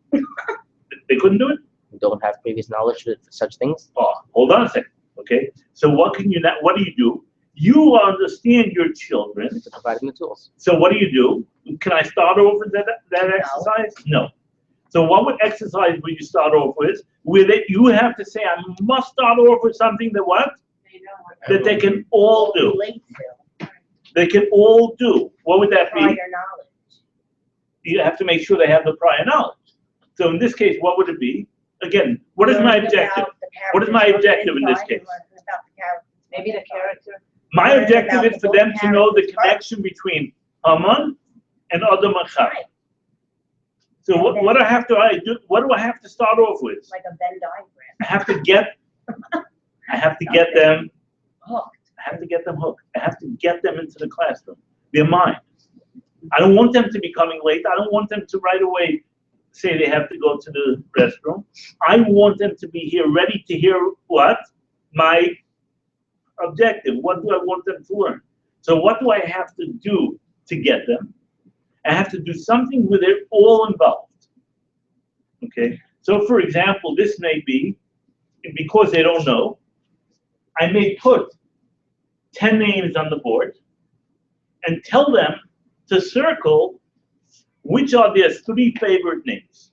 They couldn't do it? Don't have previous knowledge for such things. Oh, hold on a second. Okay? So what do you do? You understand your children. To provide them the tools. So what do? Can I start over that exercise? No. So what exercise would you start off with? With it, you have to say, I must start off with something that what? They know what That they can all do. Relate to They can all do. What would that be? prior knowledge. You have to make sure they have the prior knowledge. So in this case, what would it be? Again, what is my Learn objective? about the What is my characters, objective in this learn case? about the characters. maybe the character. My Learn objective about is for the them to know the characters connection between Haman and Adam and Chava. Right, So what do I have to start off with? like a Venn diagram. I have to get them Hooked. I have to get them hooked. I have to get them into the classroom. Their mind. I don't want them to be coming late. I don't want them to right away say they have to go to the restroom. I want them to be here ready to hear what? My objective. What do I want them to learn? So what do I have to do to get them? I have to do something where they're all involved. Okay? So for example, this may be, because they don't know, I may put 10 names on the board and tell them to circle which are their 3 favorite names.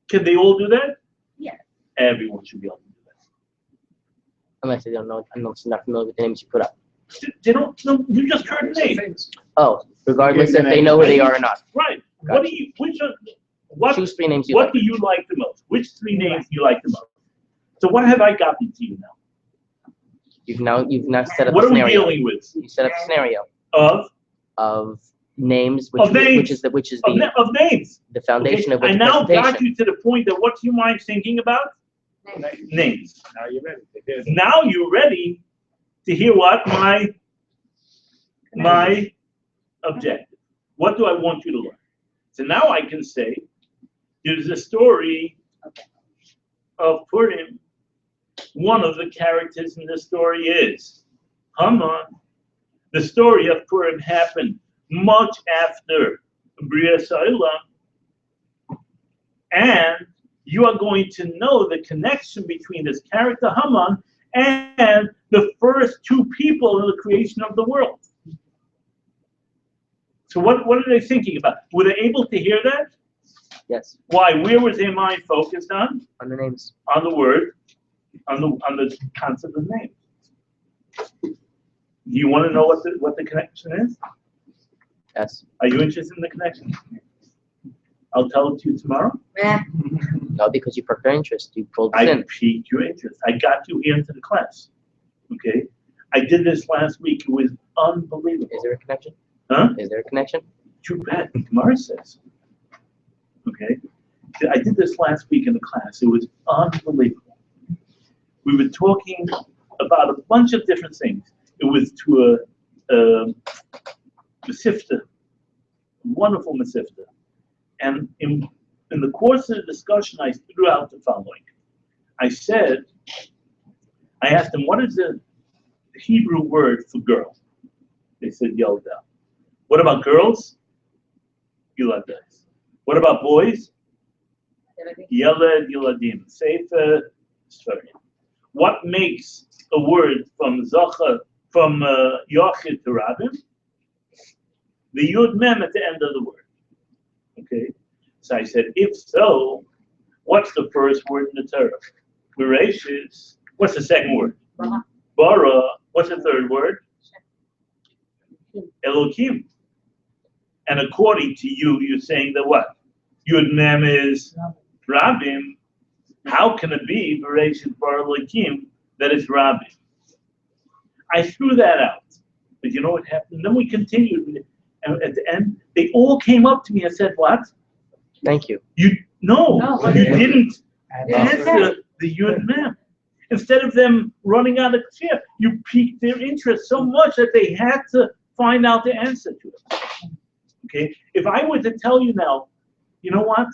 Can they all do that? Yes. Everyone should be able to do that. Unless they don't know, unless they're not familiar with the names you put up. They don't know, you just heard names. Oh, regardless if they know who they are or not. Right. Gotcha. What do you, what, Choose 3 names you what like. do you like the most? Which 3 names do you like the most? So what have I gotten to you now? You've now set up What a are we scenario. dealing with? You set up a scenario Of names, Of names. which is of, the names. the foundation Okay, of what I the now presentation. got you to the point that what do you mind thinking about? Names. Now you're ready to hear them. Now you're ready to hear what? My objective. What do I want you to learn? So now I can say, there's a story of Purim. One of the characters in the story is Haman. The story of Purim happened much after Bria Sa'ila. And you are going to know the connection between this character Haman and the first 2 people in the creation of the world. So what are they thinking about? Were they able to hear that? Yes, Why? Where was their mind focused on? on the names. On the word, on the concept of name. Do you want to know what the connection is? Yes. Are you interested in the connection? I'll tell it to you tomorrow. No, because you perked our interest. You pulled us I in. piqued your interest. I got you here into the class. Okay? I did this last week. It was unbelievable. Is there a connection? Huh? Is there a connection? Too bad. Gemara says. Okay? I did this last week in the class. It was unbelievable. We were talking about a bunch of different things. It was to a Masifta, wonderful Masifta. And in the course of the discussion, I threw out the following. I asked them, what is the Hebrew word for girl? They said, Yelda. What about girls? Yuladas. What about boys? Yeled, Yuladim. Sefer, Sfarim. What makes a word from Zocha, from Yochid to Rabim? The Yud Mem at the end of the word. Okay? So I said, if so, what's the first word in the Torah? Bereshis. What's the second word? Bara. What's the third word? Elohim. And according to you, you're saying that what? Yud Mem is Rabim. How can it be Bereshit Bara Elohim that is Rabim? I threw that out. But you know what happened? Then we continued. And at the end, they all came up to me and said, what? Thank you. You didn't And answer the Yud Mem. Instead of them running out of chair, you piqued their interest so much that they had to find out the answer to it. Okay? If I were to tell you now, you know what?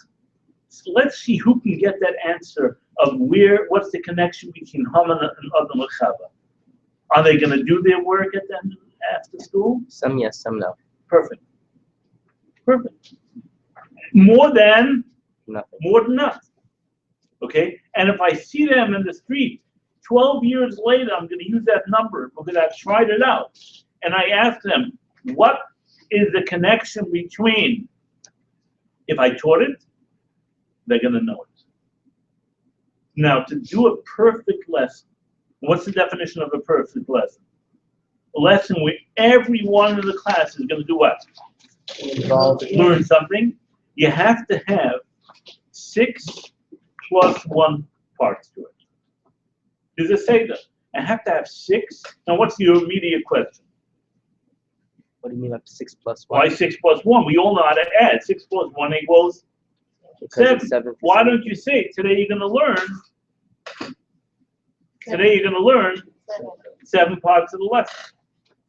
Let's see who can get that answer of what's the connection between Haman and Adam and Chava. Are they going to do their work at the end after school? Some yes, some no. Perfect. Perfect. More than Nothing. Okay? And if I see them in the street 12 years later, I'm going to use that number because I've tried it out. And I ask them, what is the connection between, if I taught it, they're going to know it. Now, to do a perfect lesson, what's the definition of a perfect lesson? A lesson where everyone in the class is going to do what? Learn something. You have to have 6 plus 1 parts to it. Does it say that? I have to have 6. Now, what's your immediate question? What do you mean by 6 plus 1? Why 6 plus 1? We all know how to add. 6 plus 1 equals Because it's 7. 7. Why don't you say today you're going to learn? Today you're going to learn 7 parts of the lesson.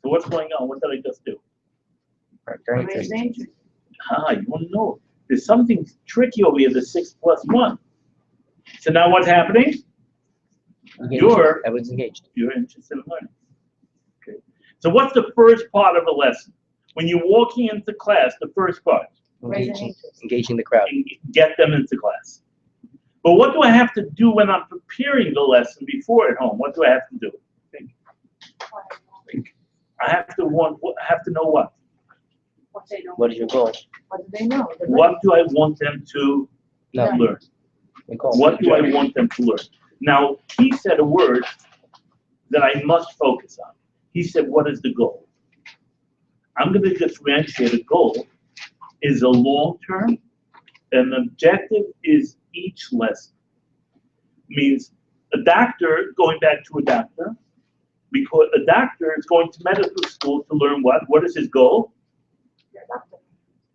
So what's going on? What did I just do? Very interesting. You want to know? There's something tricky over here. The 6 plus 1. So now what's happening? Everyone's engaged. You're interested in learning. Okay. So what's the first part of a lesson? When you're walking into class, the first part, Engaging the crowd. get them into class. But what do I have to do when I'm preparing the lesson before at home? What do I have to do? I have to know what? What is your goal? What do they know? What do I want them to No. learn? Your goal. What do I want them to learn? Now, he said a word that I must focus on. He said, what is the goal? I'm going to differentiate. A goal is a long-term, and an objective is each lesson. Means a doctor, going back to a doctor, because a doctor is going to medical school to learn what? What is his goal?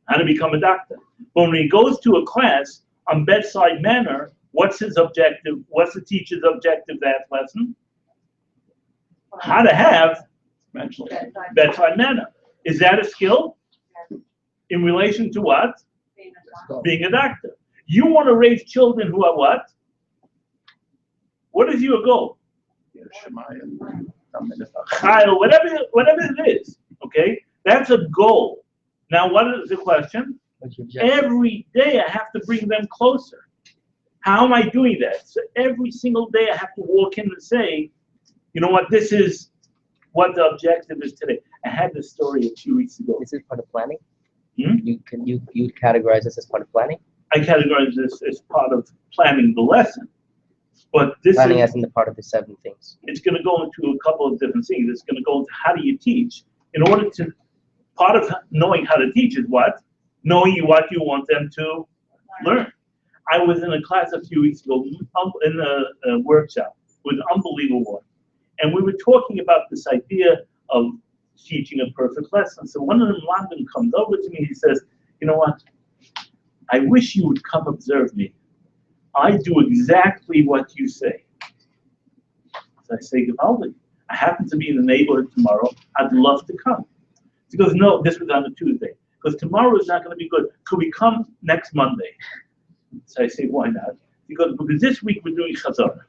How to become a doctor. But when he goes to a class on bedside manner, what's his objective? What's the teacher's objective that lesson? How to have bedside manner. Is that a skill? In relation to what? Being a doctor. You want to raise children who are what? What is your goal? Chayil, whatever it is, okay? That's a goal. Now, what is the question? Every day I have to bring them closer. How am I doing that? So every single day I have to walk in and say, you know what, this is what the objective is today. I had this story a few weeks ago. This is part of planning? Hmm? You categorize this as part of planning? I categorize this as part of planning the lesson. But this Planning is, as in the part of the 7 things. it's going to go into a couple of different things. It's going to go into how do you teach. In order to, part of knowing how to teach is what? Knowing what you want them to learn. I was in a class a few weeks ago, in a workshop. It was unbelievable. And we were talking about this idea of teaching a perfect lesson. So one of them, London, comes over to me. He says, you know what? I wish you would come observe me. I do exactly what you say. So I say, Givaldi, I happen to be in the neighborhood tomorrow. I'd love to come. He goes, no, this was on a Tuesday. Because tomorrow is not going to be good. Could we come next Monday? So I say, why not? He goes, because this week we're doing Chazar.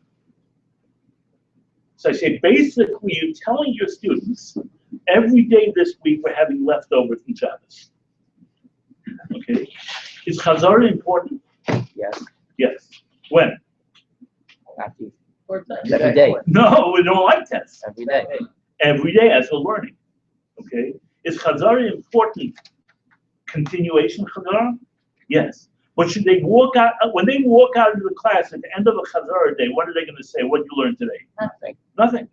So I say, basically, you're telling your students, every day this week we're having leftovers from Shabbos. Okay? Is Chazar important? Yes. Yes. When? After Or that. every day. No, we don't like tests. Every day. Every day as a learning. Okay? Is Chazar important? Continuation Chazar? Yes. But should they walk out, when they walk out of the class at the end of a Chazar day, what are they going to say? What did you learn today? Nothing. Nothing.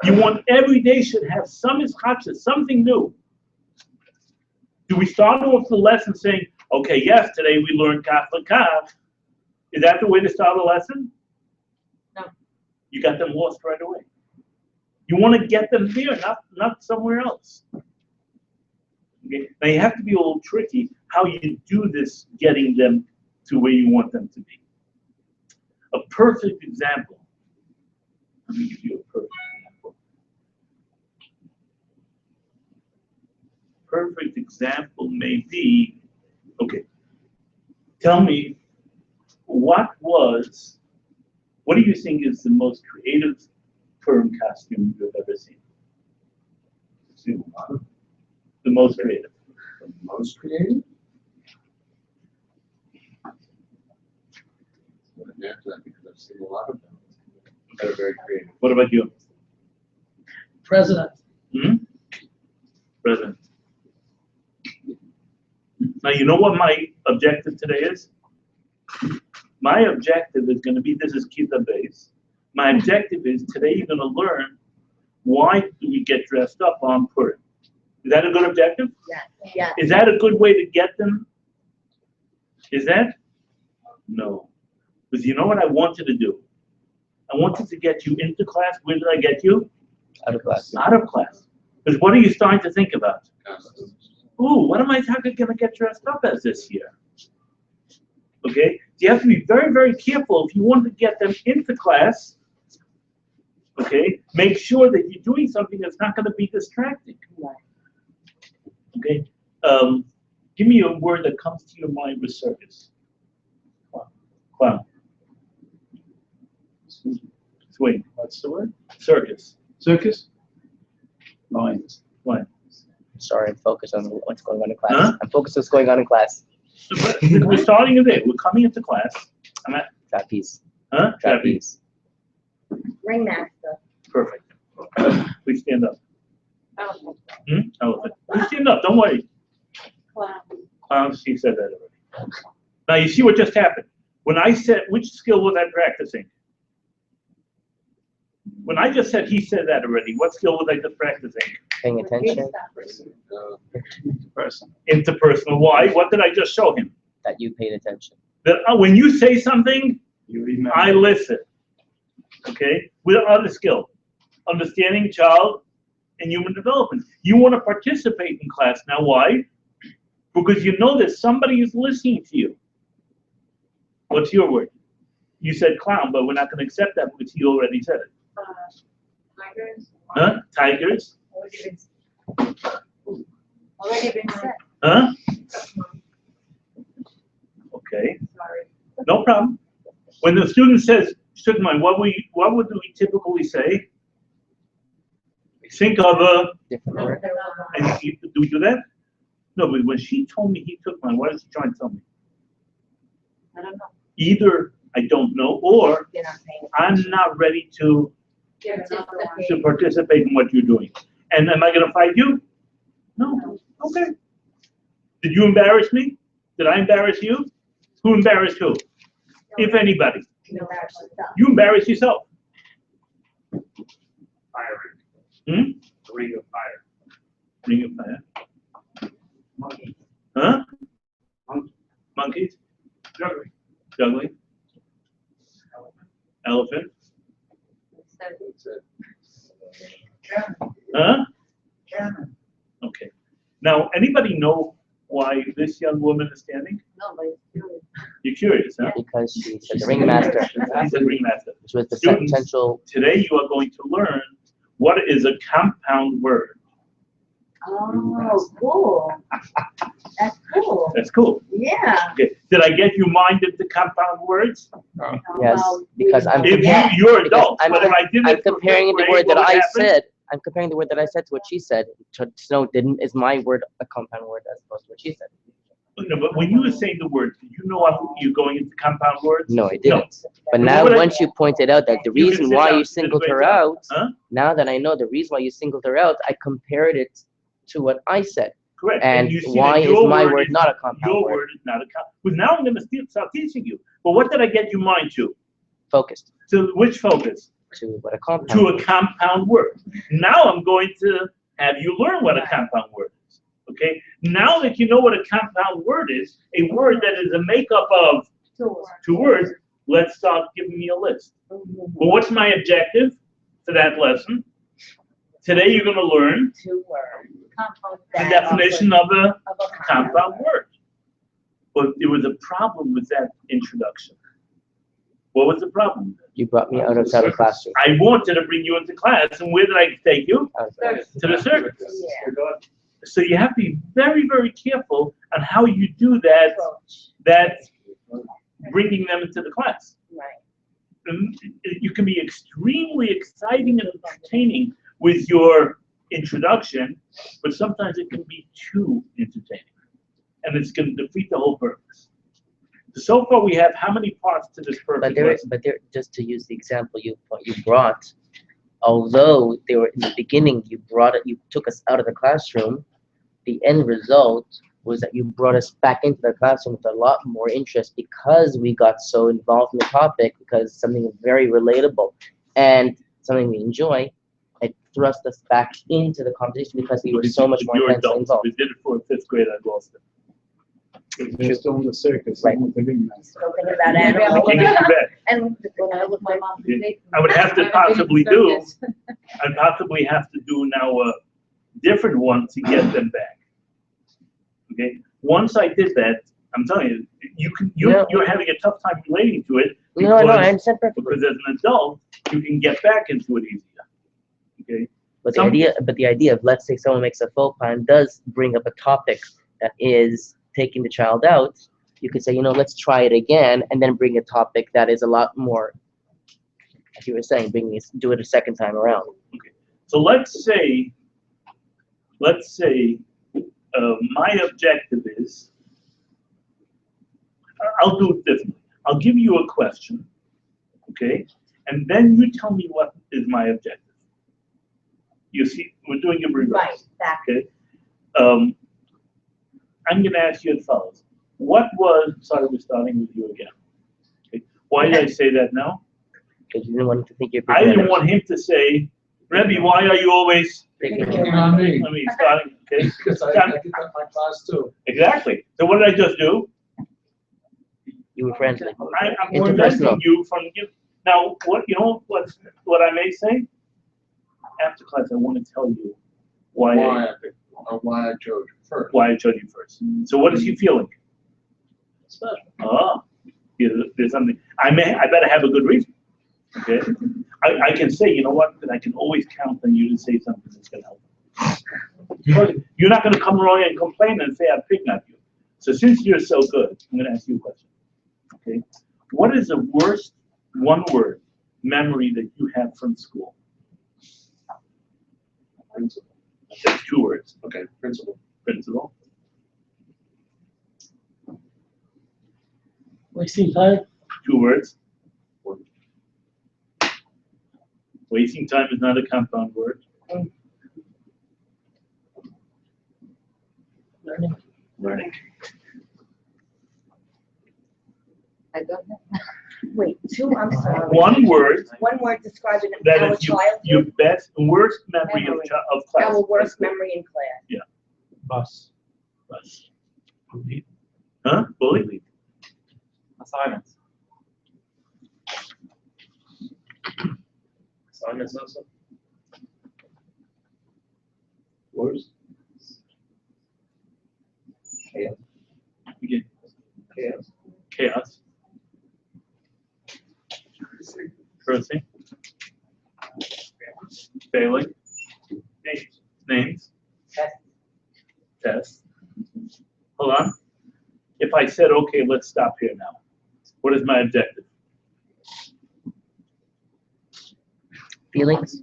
You want every day should have some ischachas, something new. Do we start off the lesson saying, okay, yes, today we learned kaf l'kaf. Is that the way to start a lesson? No. You got them lost right away. You want to get them there, not somewhere else. Okay? Now you have to be a little tricky how you do this, getting them to where you want them to be. A perfect example. Let me give you a perfect example. Perfect example may be, okay, tell me what do you think is the most creative Purim costume you've ever seen? The most creative. The most creative? I'm gonna answer that because I've seen a lot of them that are very creative. What about you? President. Hmm? President. Now, you know what my objective today is? My objective is going to be, this is Kita base. My objective is today you're going to learn why do we get dressed up on Purim. Is that a good objective? Yes, yes. Is that a good way to get them? Is that? No. Because you know what I wanted to do? I wanted to get you into class. Where did I get you? Out of class. Out of class. Because what are you starting to think about? Ooh, what am I going to get dressed up as this year? Okay? So you have to be very, very careful if you want to get them into class. Okay? Make sure that you're doing something that's not going to be distracting. Okay? Give me a word that comes to your mind with circus. Clown. Swing. What's the word? Circus. Circus? Lions. Lion. Sorry, I'm focused on what's going on in class. Huh? I'm focused on what's going on in class. We're starting today. We're coming into class. I'm at, Trapeze. huh? Trapeze. Ringmaster. Perfect. Please stand up. Oh, Oh, please stand up. Don't worry. clown. She said that already. Now you see what just happened. When I said, which skill was I practicing? When I just said he said that already, what skill was I just practicing? Paying attention, Person. Interpersonal. Why? What did I just show him? that you paid attention. That when you say something, You remember. I listen. Okay? With other skill. Understanding child and human development. You want to participate in class. Now why? Because you know that somebody is listening to you. What's your word? You said clown, but we're not going to accept that because he already said it. Tigers. Huh? Tigers? Already been said. Huh? Okay. Sorry. No problem. When the student says, Shugman, what would we typically say? Think of a, Different word. and do we do that? No, but when she told me he took mine, what is she trying to tell me? I don't know. Either I don't know, or You're not paying I'm not ready to Give another one. participate in what you're doing. And am I going to fight you? No. Okay. Did you embarrass me? Did I embarrass you? Who embarrassed who? If anybody. You embarrass yourself. You embarrass yourself. Fire. Hmm? The ring of fire. Ring of fire. Monkey. Huh? Monkey. Monkeys? Juggling. Juggling? Elephant? That's it. Huh? German. Okay. Now, anybody know why this young woman is standing? No, but it's true. You're curious, huh? Because she said the ringmaster, He's a ringmaster. which was the Students. central. Today you are going to learn what is a compound word. Oh, cool. That's cool. That's cool. Yeah. Okay. Did I get you minded to compound words? Yes, because I'm If Yeah. you're adults, I'm- but if I did I'm it for comparing the fifth word grade, that what would I happen? said. I'm comparing the word that I said to what she said. Snow didn't is my word a compound word as opposed to what she said. No, but when you were saying the words, did you know you're going into compound words? No, I didn't. But No, now, but I- once you pointed out that the You can reason sit why down. you You did a singled great her job. out, Huh? now that I know the reason why you singled her out, I compared it to what I said. Correct. And you see why that is your my word word is- not a compound Your word? word is not a compound. Because now I'm going to start teaching you. But what did I get you mind to? Focused To which focus? to what a compound. To a compound word. Now I'm going to have you learn what a compound word is. Okay? Now that you know what a compound word is, a word that is a makeup of two words, let's start giving me a list. Well, what's my objective for that lesson? Today you're going to learn Two words. the definition of a Of a compound word. But there was a problem with that introduction. What was the problem? You brought me out of the classroom. I wanted to bring you into class, and where did I take you? Out of the- To the circus. Yeah. So you have to be very, very careful on how you do that, Approach. bringing them into the class. Right. And you can be extremely exciting and entertaining with your introduction, but sometimes it can be too entertaining. And it's going to defeat the whole purpose. So far, we have how many parts to this But perfect there, lesson? just to use the example you brought, although they were in the beginning, you took us out of the classroom. The end result was that you brought us back into the classroom with a lot more interest because we got so involved in the topic, because something very relatable and something we enjoy. It thrust us back into the conversation because we were so much more You're intensely adults. involved. We did it for a fifth grade, I lost it. You're still in the circus. Right. I'm with the ringmaster. Don't think about Maybe I'm animals. Take it to bed. And When I look my mom. I would have to possibly do, I'd possibly have to do now a different one to get them back. Okay, once I did that, I'm telling you, Yeah. you're having a tough time relating to it No, I because understand perfectly. as an adult, you can get back into it easier. Okay, But Some- the idea of, let's say someone makes a faux pas and does bring up a topic that is taking the child out, you could say, let's try it again, and then bring a topic that is a lot more, as you were saying, do it a second time around. so let's say my objective is, I'll do it differently. I'll give you a question, okay, and then you tell me what is my objective. You see, we're doing it reverse. Right, back. Okay. I'm going to ask you as follows. Sorry, we're starting with you again. Okay. Why did I say that now? Because you didn't want him to think you're I picking didn't on us. want him to say, Rebbe, why are you always, Picking on Picking us. on me, I mean, starting, okay? because I did that my class too. Exactly. So what did I just do? You were friendly. I'm Interpersonal. preventing you from giving. Now, what I may say? After class, I want to tell you why Why I chose you first. I chose you first. So what is he feeling? Special. Oh, there's something. I better have a good reason. Okay. I can say, you know what? That I can always count on you to say something that's going to help. You're not going to come along and complain and say I'm picking on you. So since you're so good, I'm going to ask you a question. Okay. What is the worst one-word memory that you have from school? Principal. That's 2 words. Okay, principal. Principal. Wasting time? 2 words. Wasting time is not a compound word. Learning. Learning. I don't know. Wait, 2, I'm sorry. 1 word One word describing that our is childhood, your best, worst memory Memory. of class. our worst memory in class. Bus. Bus. Huh? Bully? Assignments. Assignments also. Worst? Chaos. Again, Chaos. chaos. Cursing. Failing. Names. Test. Hold on. If I said, okay, let's stop here now, what is my objective? Feelings?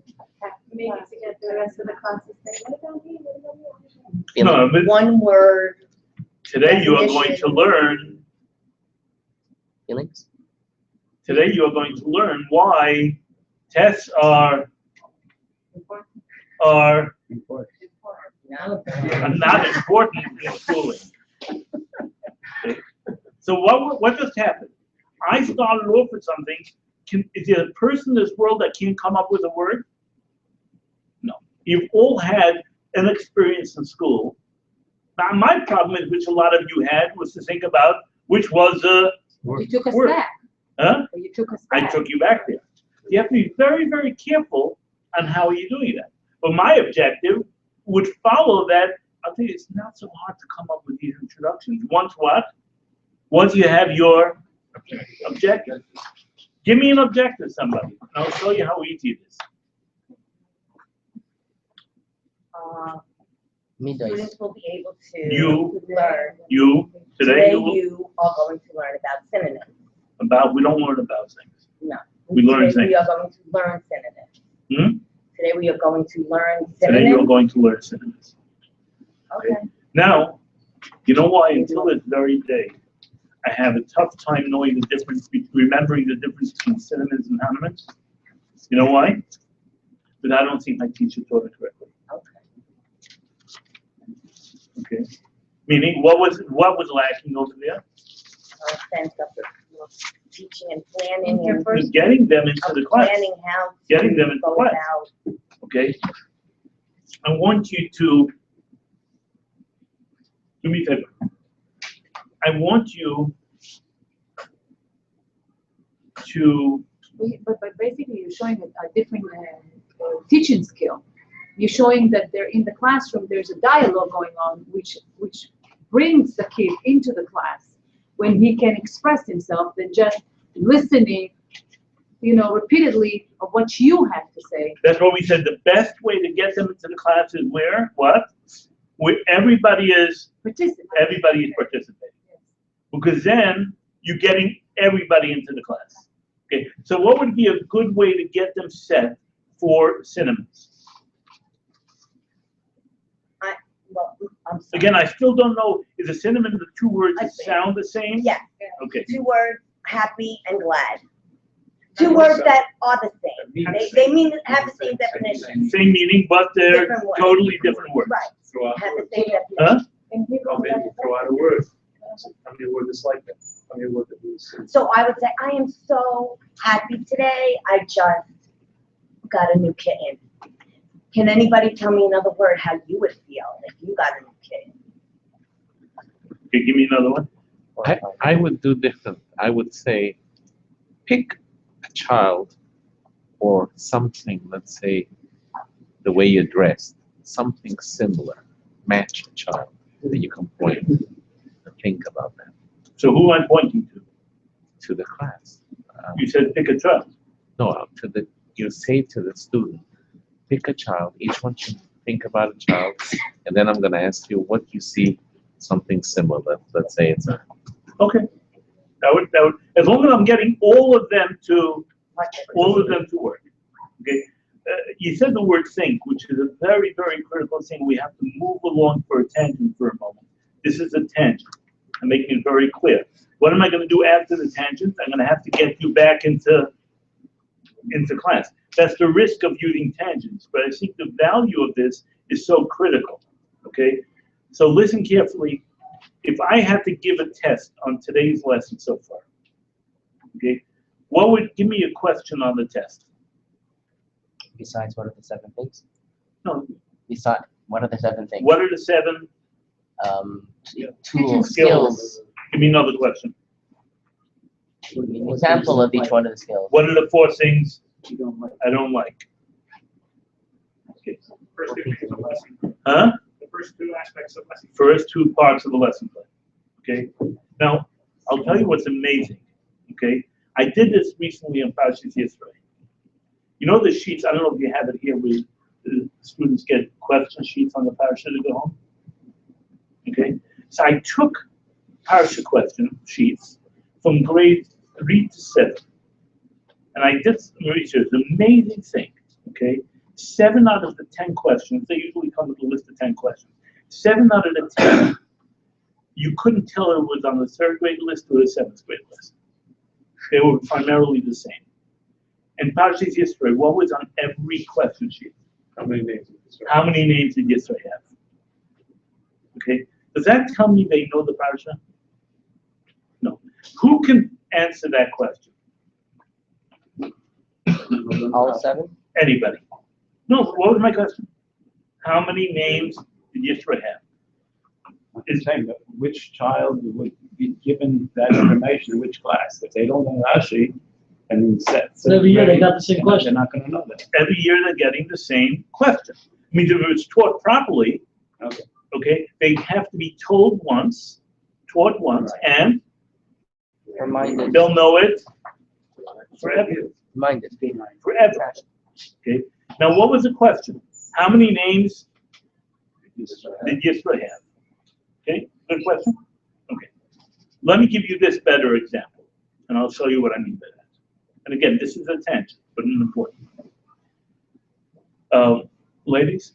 Maybe to get the rest of the classes say, what about me? What about me? Feelings? No, but One word, today you are going to learn. Feelings? Today you are going to learn why tests are not not important in schooling. Okay. So what just happened? I started off with something. Is there a person in this world that can't come up with a word? No. You've all had an experience in school. Now my problem is, which a lot of you had, was to think about which was a You took us word. back. Huh? You took us I back. took you back there. You have to be very, very careful on how you're doing that. But my objective would follow that. I'll tell you, it's not so hard to come up with these introductions. Once what? Once you have your objective. Give me an objective, somebody, and I'll show you how easy it is. Me dice. students will be able to You. learn. Today you will, you are going to learn about synonyms. we don't learn about things. No. We learn Today we things. are going to learn synonyms. Hmm? Today we are going to learn Today you are synonyms. going to learn synonyms. Okay. Now, you know why until this very day, I have a tough time knowing the difference, remembering the difference between synonyms and homonyms? You know why? Because I don't think my teacher taught it correctly. Okay. Meaning, what was lacking over there? A sense of teaching and planning and Was getting them into the class. planning how to Getting them into go class. about. Okay. I want you to do me a favor. I want you to But basically, you're showing a different teaching skill. You're showing that they're in the classroom, there's a dialogue going on, which brings the kid into the class when he can express himself than just listening, repeatedly of what you have to say. That's what we said. The best way to get them into the class is where? What? Where everybody is participating. Because then you're getting everybody into the class. Okay. So what would be a good way to get them set for synonyms? Well, I'm sorry. Again, I still don't know, is a synonym the 2 words that I see. sound the same? Yeah, Okay. 2 words, happy and glad. 2 words that are the same. They have the same definition. Same meaning, but they're Different words. totally different words. Right, Throw out have the words. same definition. Huh? And he How goes many, back- throw out a word. How many words is like that? I mean, what it is. So I would say, I am so happy today. I just got a new kitten. Can anybody tell me another word how you would feel if you got a new kitten? Okay, give me another one. I would do different. I would say, pick a child or something, let's say, the way you're dressed, something similar, match a child that you can point and think about that So who am I pointing to? the class. You said pick a child. No, you say to the student, pick a child, each one should think about a child, and then I'm gonna ask you what you see, something similar, let's say it's a, Okay. That would, as long as I'm getting all of them to work. Okay. You said the word think, which is a very, very critical thing. We have to move along for a tangent for a moment. This is a tangent. I'm making it very clear. What am I going to do after the tangent? I'm going to have to get you back into class. That's the risk of using tangents, but I think the value of this is so critical. Okay. So listen carefully. If I had to give a test on today's lesson so far, okay, give me a question on the test? Besides, what are the 7 things? No. Besides, what are the 7 things? What are the 7 Tools, skills? skills. Give me another question. An example of each one of the skills. What are the 4 things I don't like? Okay. First 2 things of the lesson. Huh? The first 2 aspects of the lesson. First 2 parts of the lesson plan. Okay. Now, I'll tell you what's amazing. Okay. I did this recently on Parshas yesterday. You know the sheets, I don't know if you have it here, where the students get question sheets on the Parsha to go home. Okay, so I took Parsha question sheets from grades 3 to 7. And I did some research, the amazing thing, okay? 7 out of the 10 questions, they usually come with a list of 10 questions. 7 out of the 10, you couldn't tell it was on the 3rd grade list or the 7th grade list. They were primarily the same. And Parshas Yisro, what was on every question sheet? How many names? How many names did Yisro have? Okay, does that tell me they know the Parsha? No. Who can answer that question? All 7? Anybody? No, what was my question? How many names did Yisro have? It's saying that which child would be given that information in which class. If they don't know Rashi, and So every year they got the same question. They're not going to know that. Every year they're getting the same question. I mean, if it's taught properly, okay, they have to be told once, taught once, and Reminded. they'll know it forever. Reminded. Forever. Okay. Now, what was the question? How many names did Yisro have? Okay, good question. Okay. Let me give you this better example, and I'll show you what I mean by that. And again, this is a tangent, but an important one. Ladies,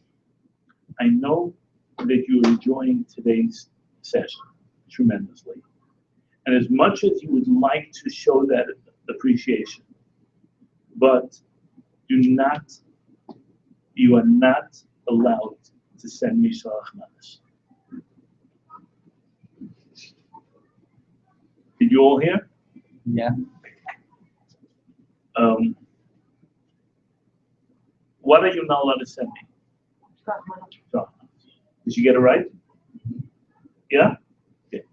I know that you're enjoying today's session tremendously. And as much as you would like to show that appreciation, but you are not allowed to send me Shalach Manas. Did you all hear? Yeah. What are you not allowed to send me? Shalach Manas. Did she get it right? Yeah? Okay.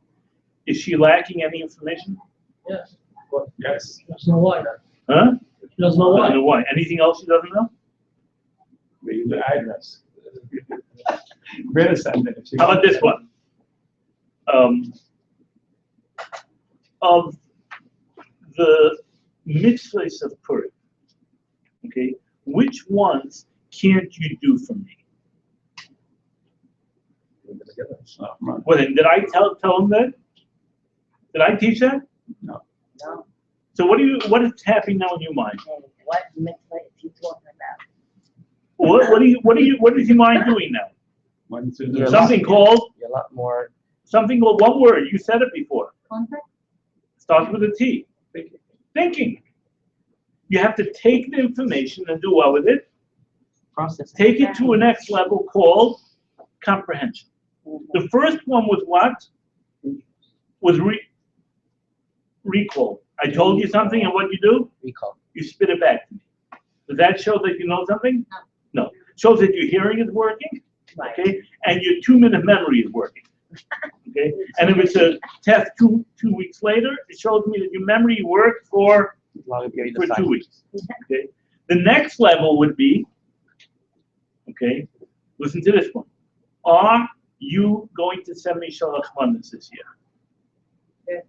Is she lacking any information? Yes. Yes. She doesn't know why. Huh? She doesn't know I why. don't know why. Anything else she doesn't know? The address. Better send it. How about this one? Of the mitzvahs of Purim, okay, which ones can't you do for me? Well, then, did I tell him that? Did I teach that? No. No. So what is happening now in your mind? And what mitzvah is he talking about? What is your mind doing now? Yeah. Something called You're a lot more. one word. You said it before. Contact? Starts with a T. Thinking. You have to take the information and do what with it? Process. Take it to a next level called comprehension. The first one was what? Was recall. I told you something, and what you do? Recall. You spit it back to me. Does that show that you know something? No. Shows that your hearing is working, okay, and your 2-minute memory is working. Okay, and if it's a test two weeks later, it shows me that your memory worked for Longer period of 2 time. weeks. Okay, the next level would be, okay, listen to this one. Are you going to send me Shalach Manas this year?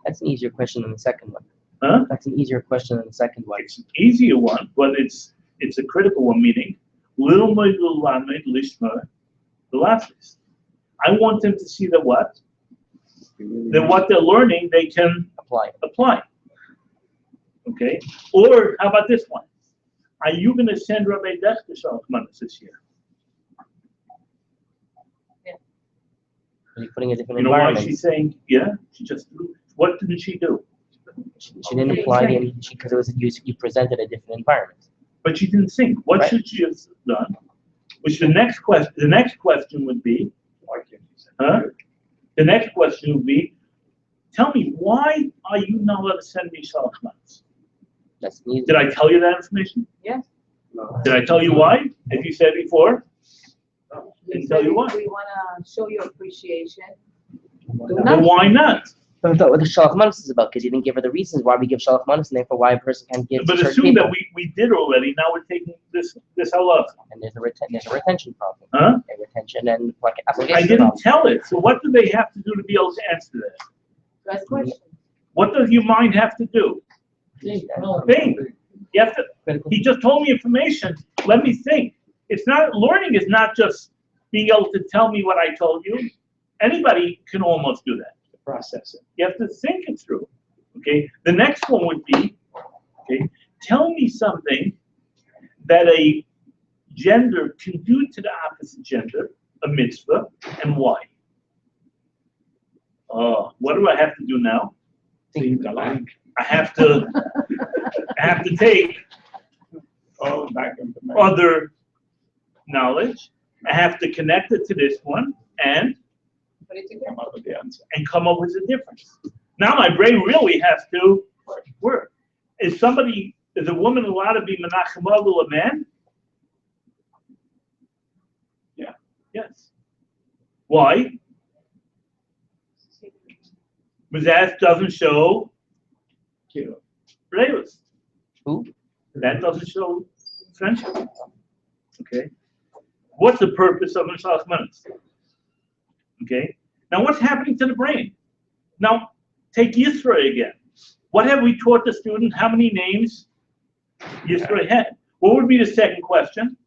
That's an easier question than the second one. Huh? That's an easier question than the second one. It's an easier one, but it's a critical one. Meaning, little moed l'lamed lishma v'lasses. I want them to see that what? That what they're learning, they can apply. Okay? Or how about this one? Are you going to send Rabbi Desk to Shalach Manas this year? Are you putting a different You know why environment? she's saying, yeah? She just, what didn't she do? She didn't apply the because it was you presented a different environment. But she didn't think. What Right. should she have done? Which the next question would be, huh? The next question would be, tell me, why are you not allowed to send me Shalach Manas? That's easy. Did I tell you that information? Yes. Did I tell you why? As you said before? Didn't tell you why. We wanna show your appreciation. Then why not? But that's what the Shalach Manas is about, because you didn't give her the reasons why we give Shalach Manas, and therefore why a person can't give to But certain assume people. that we did already, now we're taking this halakha. And there's a retention problem. Huh? A retention and like application I didn't problem. tell it, so what do they have to do to be able to answer that? Last question. What does your mind have to do? Think, no. Think. You have to, Critical. he just told me information, let me think. It's not, learning is not just being able to tell me what I told you. Anybody can almost do that. Process it. You have to think it through, okay? The next one would be, okay, tell me something that a gender can do to the opposite gender, a mitzvah, and why. What do I have to do now? Think alike. I have to take Oh, back into my. other knowledge. I have to connect it to this one and But it's a Come up with the answer. come up with a difference. Now my brain really has to work. Is a woman allowed to be Menachem Avil a man? Yeah. Yes. Why? Because that doesn't show Kilo. Reus. Who? That doesn't show friendship. Okay. What's the purpose of Shalach Manas? Okay. Now what's happening to the brain? Now take Yisro again. What have we taught the student? How many names Yisro had? What would be the second question?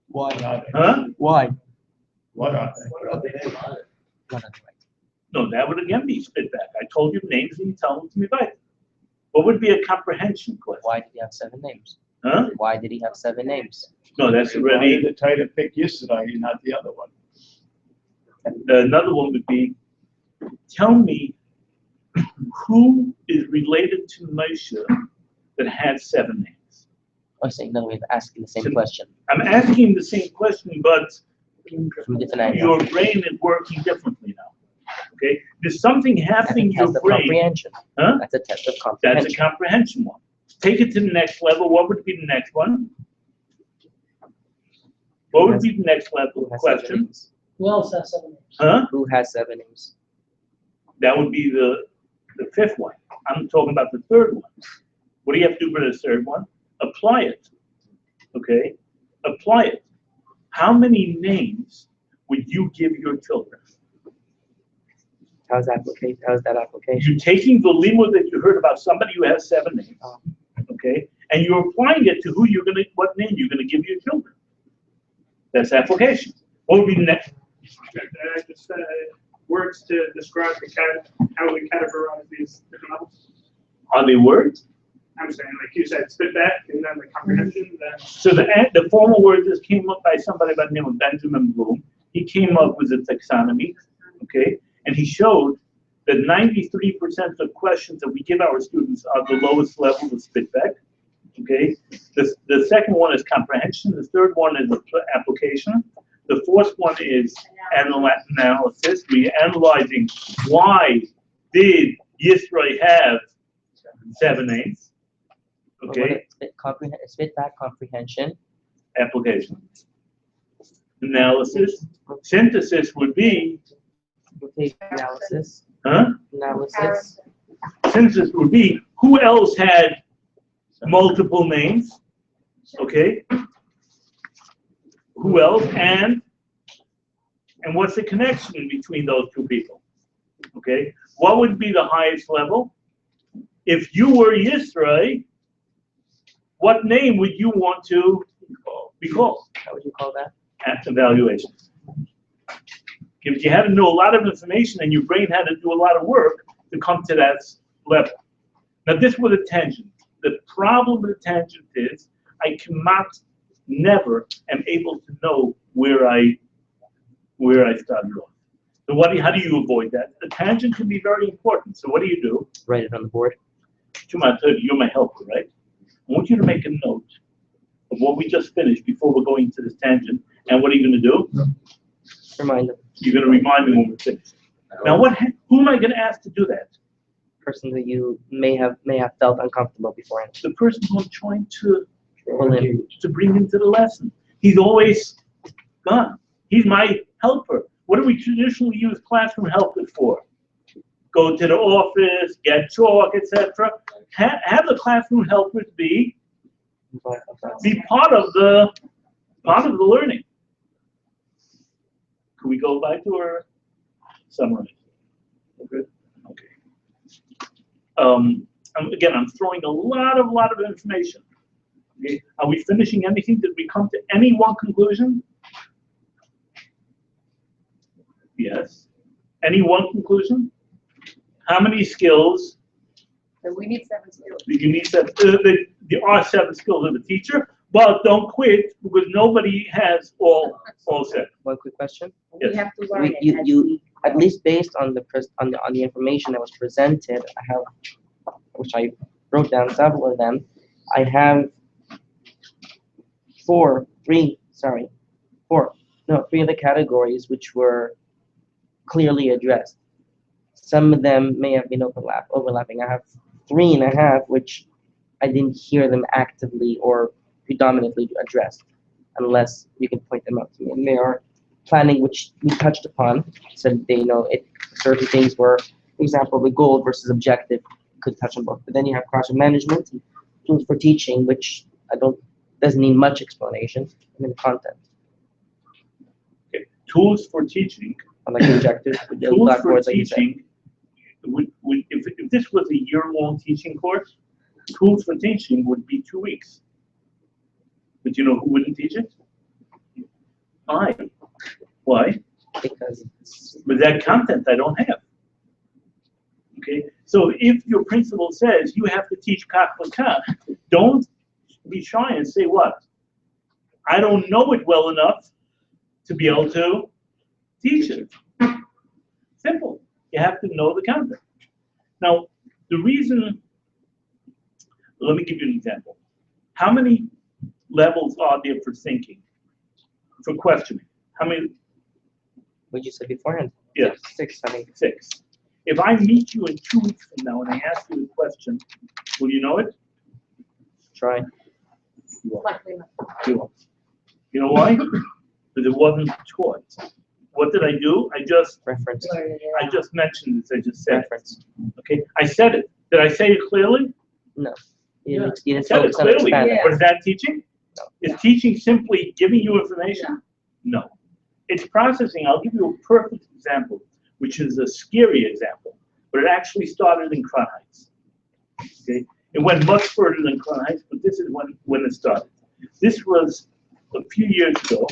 Why not? Huh? Why? What are they? No, that would again be spit back. I told you names and you tell them to me back. What would be a comprehension question? Why did he have 7 names? Huh? Why did he have 7 names? No, that's Why already. did they try to pick yesterday, not the other one? Another one would be, tell me who is related to Moshe that had 7 names. I was saying another way of asking the same question I'm asking the same question, but from a different angle. your brain is working differently now. Okay? There's something happening in your Test of brain. comprehension. Huh? That's a test of That's a comprehension. comprehension one. Take it to the next level. What would be the next one? What would be the next level Who has 7 question? names? Who else has 7 names? Huh? Who has 7 names? That would be the 5th one. I'm talking about the 3rd one. What do you have to do for the 3rd one? Apply it. Okay? Apply it. How many names would you give your children? How's that application? You're taking the limud that you heard about somebody who has 7 names, okay, and you're applying it to what name you're gonna give your children. That's application. What would be the next? Just words to describe how we categorize these different levels. Are they words? I'm saying, like you said, spit back, and then the comprehension, then So the formal word just came up by somebody by the name of Benjamin Bloom. He came up with a taxonomy, okay, and he showed that 93% of questions that we give our students are the lowest level of spit back. Okay, the second one is comprehension. The 3rd one is application. The 4th one is analysis. We're analyzing why did Yisroi have 7 names. Okay, Spit back comprehension. application. Analysis. Synthesis would be, Okay, analysis. huh? Analysis. Synthesis would be who else had multiple names? Okay. Who else? And what's the connection between those two people? Okay. What would be the highest level? If you were Yisrael, what name would you want to be called? How would you call that? At evaluation. If you had to know a lot of information and your brain had to do a lot of work to come to that level. Now this was a tangent. The problem with a tangent is I never am able to know where I started off. So how do you avoid that? The tangent can be very important. So what do? Write it on the board. You're my helper, right? I want you to make a note of what we just finished before we're going to this tangent. And what are you going to do? Remind them. You're going to remind me when we're finished. Now, who am I going to ask to do that? Person that you may have felt uncomfortable beforehand. The person who I'm trying to Pull in. to bring into the lesson. He's always gone. He's my helper. What do we traditionally use classroom helpers for? Go to the office, get chalk, etc. Have the classroom helpers be part of the learning. Can we go back to our summary? Good. Okay. Again, I'm throwing a lot of information. Okay. Are we finishing anything? Did we come to any one conclusion? Yes. Any one conclusion? How many skills? So we need 7 skills. You need 7. There are 7 skills of a teacher, but don't quit because nobody has all 7. One quick question. Yes. We have to learn it. You at least based on the information that was presented, which I wrote down several of them. I have 3 of the categories which were clearly addressed. Some of them may have been overlapping. I have 3.5 which I didn't hear them actively or predominantly addressed, unless you can point them out to me. And they are planning, which we touched upon, so they know certain things were, for example, the goal versus objective could touch on both. But then you have classroom management, tools for teaching, which doesn't need much explanation, and then content. Okay. Tools for teaching. I like objectives. Tools for teaching. If this was a year-long teaching course, tools for teaching would be 2 weeks. But you know who wouldn't teach it? I. Why? Because with that content I don't have. Okay, so if your principal says you have to teach kach v'kach, don't be shy and say what? I don't know it well enough to be able to teach it. Simple. You have to know the content. Now, the reason, let me give you an example. How many levels are there for thinking, for questioning? How many? What you said beforehand. Yes. 6, I think. 6. If I meet you in 2 weeks from now and I ask you a question, will you know it? Try. You won't. Likely not. You won't. You know why? Because it wasn't taught. What did I do? I just Reference. mentioned this. I just said Reference. it. Okay. I said it. Did I say it clearly? No. Yeah. You didn't Said it focus on clearly. expanding. But is that teaching? No. Is teaching simply giving you information? No. It's processing. I'll give you a perfect example, which is a scary example, but it actually started in Crown Heights. Okay, it went much further than Crown Heights, but this is when it started. This was a few years ago.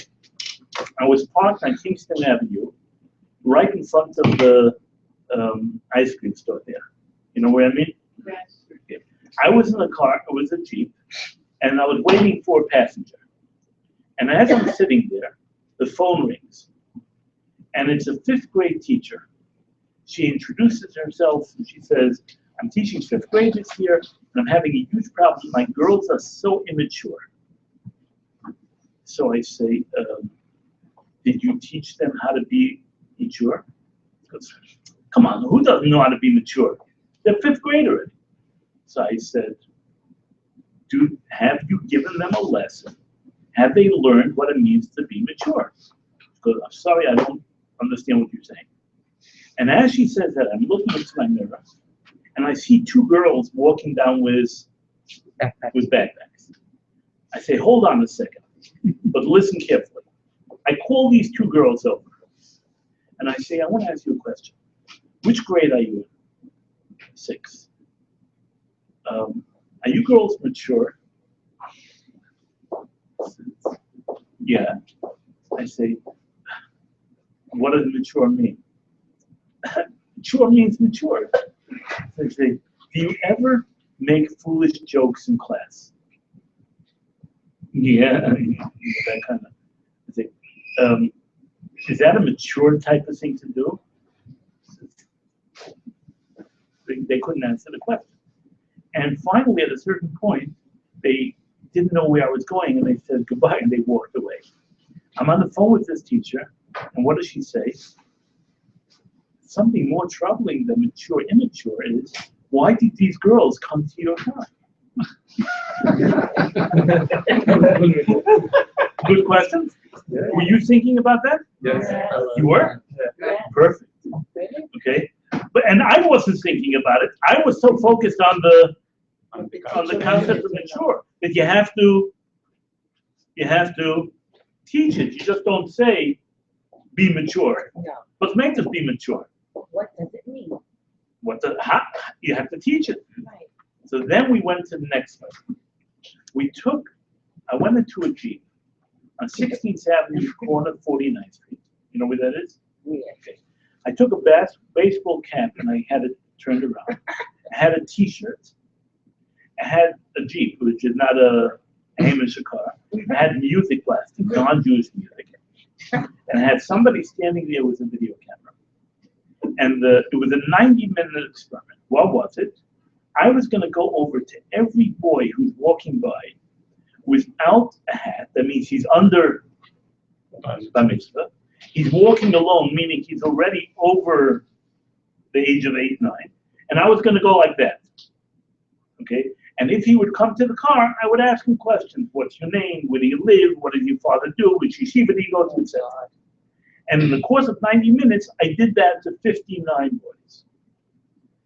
I was parked on Kingston Avenue, right in front of the ice cream store there. You know where I mean? Yes. Okay. I was in a car. It was a Jeep, and I was waiting for a passenger. And as I'm sitting there, the phone rings, and it's a 5th grade teacher. She introduces herself, and she says, I'm teaching 5th grade this year, and I'm having a huge problem. My girls are so immature. So I say, did you teach them how to be mature? She goes, come on, who doesn't know how to be mature? They're fifth grade already. So I said, have you given them a lesson? Have they learned what it means to be mature? Because I'm sorry, I don't understand what you're saying. And as she says that, I'm looking into my mirror, and I see two girls walking down with backpacks. I say, hold on a second, but listen carefully. I call these two girls over, and I say, I want to ask you a question. Which grade are you in? 6. Are you girls mature? Yeah. I say, what does mature mean? Mature means mature. I say, do you ever make foolish jokes in class? Yeah, that kind of. I say, is that a mature type of thing to do? They couldn't answer the question. And finally, at a certain point, they didn't know where I was going, and they said goodbye, and they walked away. I'm on the phone with this teacher, and what does she say? Something more troubling than mature, immature is, why did these girls come to your car? Good question. Yeah. Were you thinking about that? Yes. You were? Yeah. Perfect. Okay. And I wasn't thinking about it. I was so focused on the concept of mature that you have to teach it. You just don't say be mature. No. But make us be mature. What does it mean? You have to teach it. Right. So then we went to the next one. I went into a Jeep on 16th Avenue, corner 49th Street. You know where that is? Yeah. Okay. I took a baseball cap and I had it turned around. I had a T-shirt. I had a Jeep, which is not a Hamish car. I had music blasting, non-Jewish music. And I had somebody standing there with a video camera. And it was a 90-minute experiment. What was it? I was going to go over to every boy who's walking by without a hat. That means he's under bar mitzvah. He's walking alone, meaning he's already over the age of 8, 9. And I was going to go like that. Okay? And if he would come to the car, I would ask him questions. What's your name? Where do you live? What does your father do? Which yeshiva do you go to? Etc. And in the course of 90 minutes, I did that to 59 boys.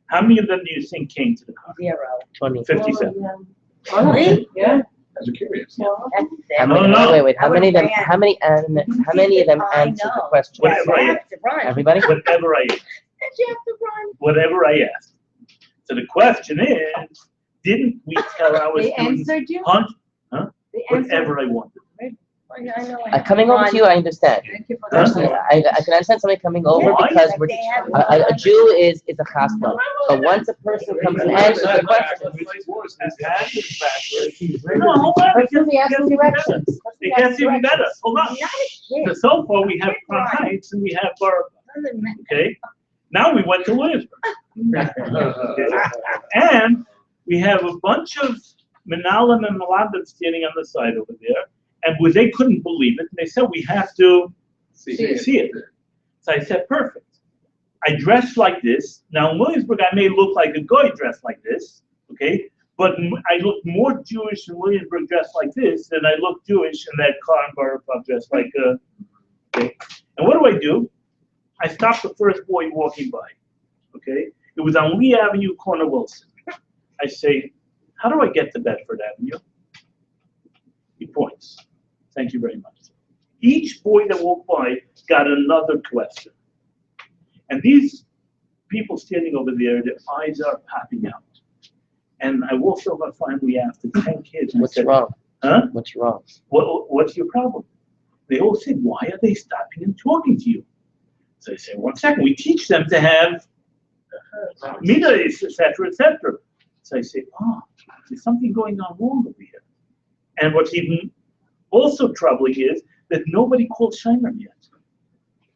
How many of them do you think came to the car? 0. 20. 57. Really? Yeah. I'm curious. That's How it. many, No. wait. How I many of them? would've How many of them I answered the know. question? Whatever I asked. To run. Everybody? Whatever I asked. You have to run. Whatever I asked. So the question is, didn't we tell our They students answered you? hunt They answered. whatever I wanted? I know I have Coming to over run. to you, I understand. Thank you for Huh? Personally, that. I can understand somebody coming over Why? because Like we're, they have- a Jew is a chasna. But once a person comes and answers the question, No, personally asking directions. it gets even better. Hold on. Not a So, kid. so far we have Crown Heights and we have Bar. Doesn't matter. Okay. Now we went to Williamsburg. And we have a bunch of Menalim and Maladim standing on the side over there. And they couldn't believe it. And they said, we have to see it. So I said, perfect. I dressed like this. Now in Williamsburg, I may look like a guy dressed like this, okay? But I look more Jewish in Williamsburg dressed like this than I look Jewish in that car in Borough Club dressed like okay? And what do? I stopped the first boy walking by, okay? It was on Lee Avenue, corner Wilson. I say, how do I get to Bedford Avenue? He points. Thank you very much. Each boy that walked by got another question. And these people standing over there, their eyes are popping out. And I walked over finally after 10 kids. And I What's said, wrong? huh? What's wrong? What's your problem? They all said, why are they stopping and talking to you? So I say, 1 second, we teach them to have midas, etc., etc. So I say, there's something going on wrong over here. And what's even also troubling is that nobody called Shimer yet.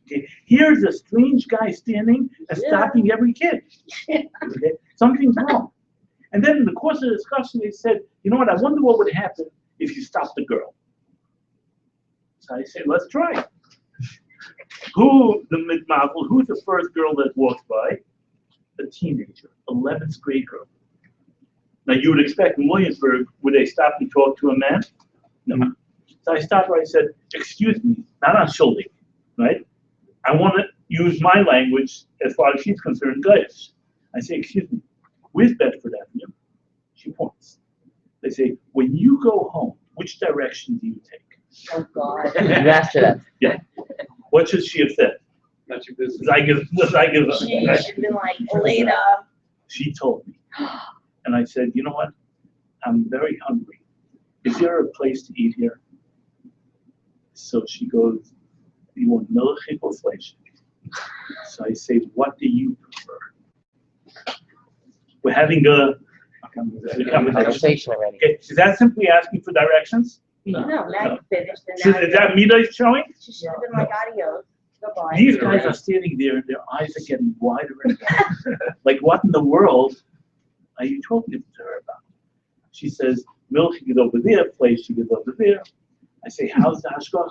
Okay? Here's a strange guy standing and stopping every kid. Okay? Something's wrong. And then in the course of the discussion, they said, you know what, I wonder what would happen if you stopped the girl. So I said, let's try it. Who's the first girl that walks by? a teenager, 11th grade girl. Now you would expect in Williamsburg, would they stop and talk to a man? No. So I stopped her, I said, excuse me, not on shouldering, right? I want to use my language as far as she's concerned, guys. I say, excuse me, where's Bedford Avenue? She points. They say, when you go home, which direction do you take? Oh, God. You asked her that. Yeah. What should she have said? Not your business. I give She should have been like, later. She told me. And I said, you know what? I'm very hungry. Is there a place to eat here? So she goes, you want milchik or flesh? So I say, what do you prefer? We're having a conversation. Conversation already. Okay, is that simply asking for directions? No, now you finished. And So now is that Mida showing? she should have been like, adios. Goodbye. These guys are standing there and their eyes are getting wider and wider. Like, what in the world are you talking to her about? She says, milchik is over there, flesh is over there. I say, how's the hashgacha?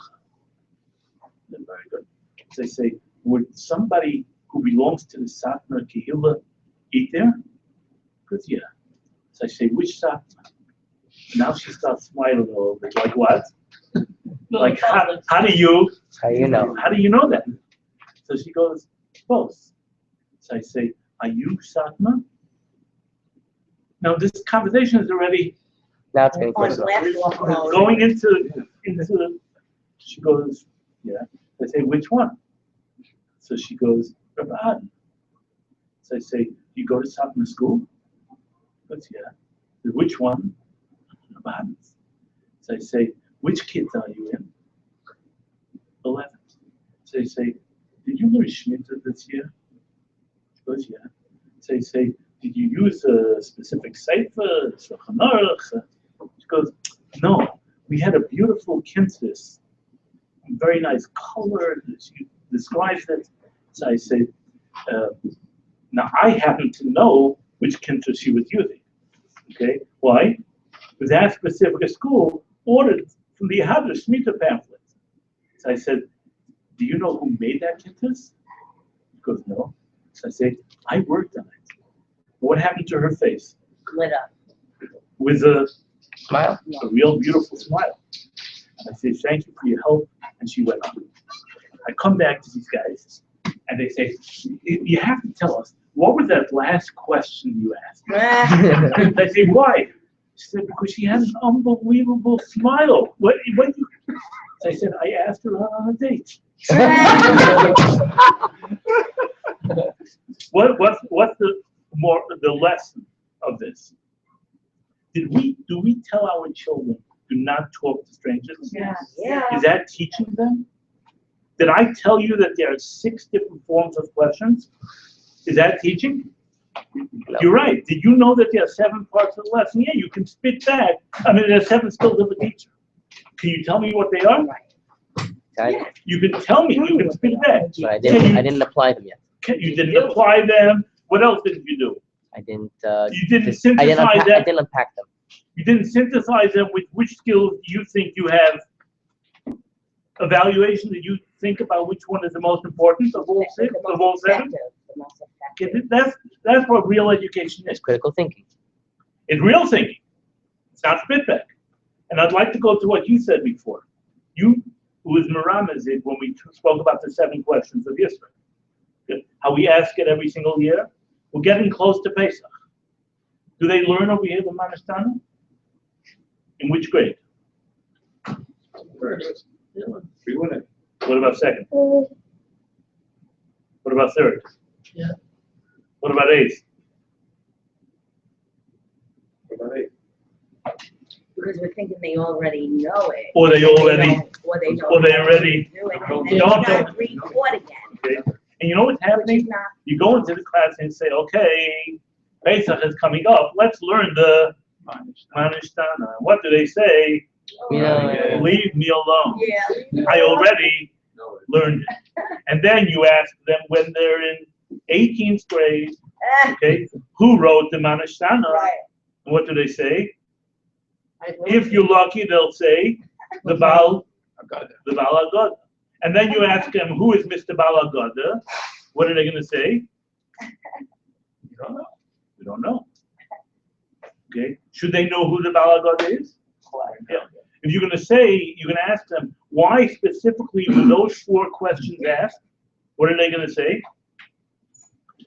They're very good. So I say, would somebody who belongs to the Satmar Kehillah eat there? Good, yeah. So I say, which Satmar? Now she starts smiling a little bit, like what? Like, how do you know that? So she goes, both. So I say, are you Satmar? Now this conversation is already Now it's getting On personal. left walk mode. going into, she goes, yeah. I say, which one? So she goes, Rabbi. So I say, you go to Satmar school? She goes, yeah. Which one? Rabbi. So I say, which kids are you in? 11. So I say, did you learn Shemitah this year? She goes, yeah. So I say, did you use a specific sefer? Shulchan Aruch? She goes, no. We had a beautiful kinsis, very nice color. She describes it. So I say, now I happen to know which kinsis she was using. Okay, why? Because that specific school ordered from the other Shemitah pamphlet. So I said, do you know who made that kinsis? She goes, no. So I say, I worked on it. What happened to her face? Lit up. With a Smile. a real beautiful smile. And I say, thank you for your help. And she went on. I come back to these guys and they say, you have to tell us, what was that last question you asked? I say, why? She said, because she had an unbelievable smile. What you? So I said, I asked her out on a date. What's the lesson of this? Do we tell our children do not talk to strangers? Yeah. Is that teaching them? Did I tell you that there are 6 different forms of questions? Is that teaching? No. You're right. Did you know that there are 7 parts of the lesson? Yeah, you can spit that. I mean, there are 7 skills of a teacher. Can you tell me what they are? You can tell me. You can spit that. But I didn't apply them yet. You didn't apply them. What else did you do? I didn't. You didn't I synthesize I them. didn't unpack them. You didn't synthesize them with which skills you think you have. Evaluation that you think about which one is the most important of all 6, of all 7. Okay, that's what real education is. It's critical thinking. It's real thinking. It's not spitback. And I'd like to go to what you said before. You, who was Meramezik when we spoke about the 7 questions of Yisra. How we ask it every single year. We're getting close to Pesach. Do they learn over here the Manashtana? In which grade? First. Free winning. What about second? What about third? Yeah. What about eighth? What about 8? Because we're thinking they already know it. Or they already, Or they know. or they already, Do it, and then don't you know. gotta re-record again, okay? And you know what's which is happening? not. You go into the class and say, okay, Pesach is coming up. Let's learn the Manashtana. What do they say? Yeah. Leave me alone. Yeah. I already No, it- learned it. And then you ask them when they're in 18th grade, okay, who wrote the Manashtana? Right. What do they say? If you're lucky, they'll say the Baal Agada. And then you ask them, who is Mr. Baal Agada? What are they going to say? don't know. We don't know. Okay? Should they know who the Balagod is? Yeah. If you're going to say, you're going to ask them, why specifically were those 4 questions asked? What are they going to say?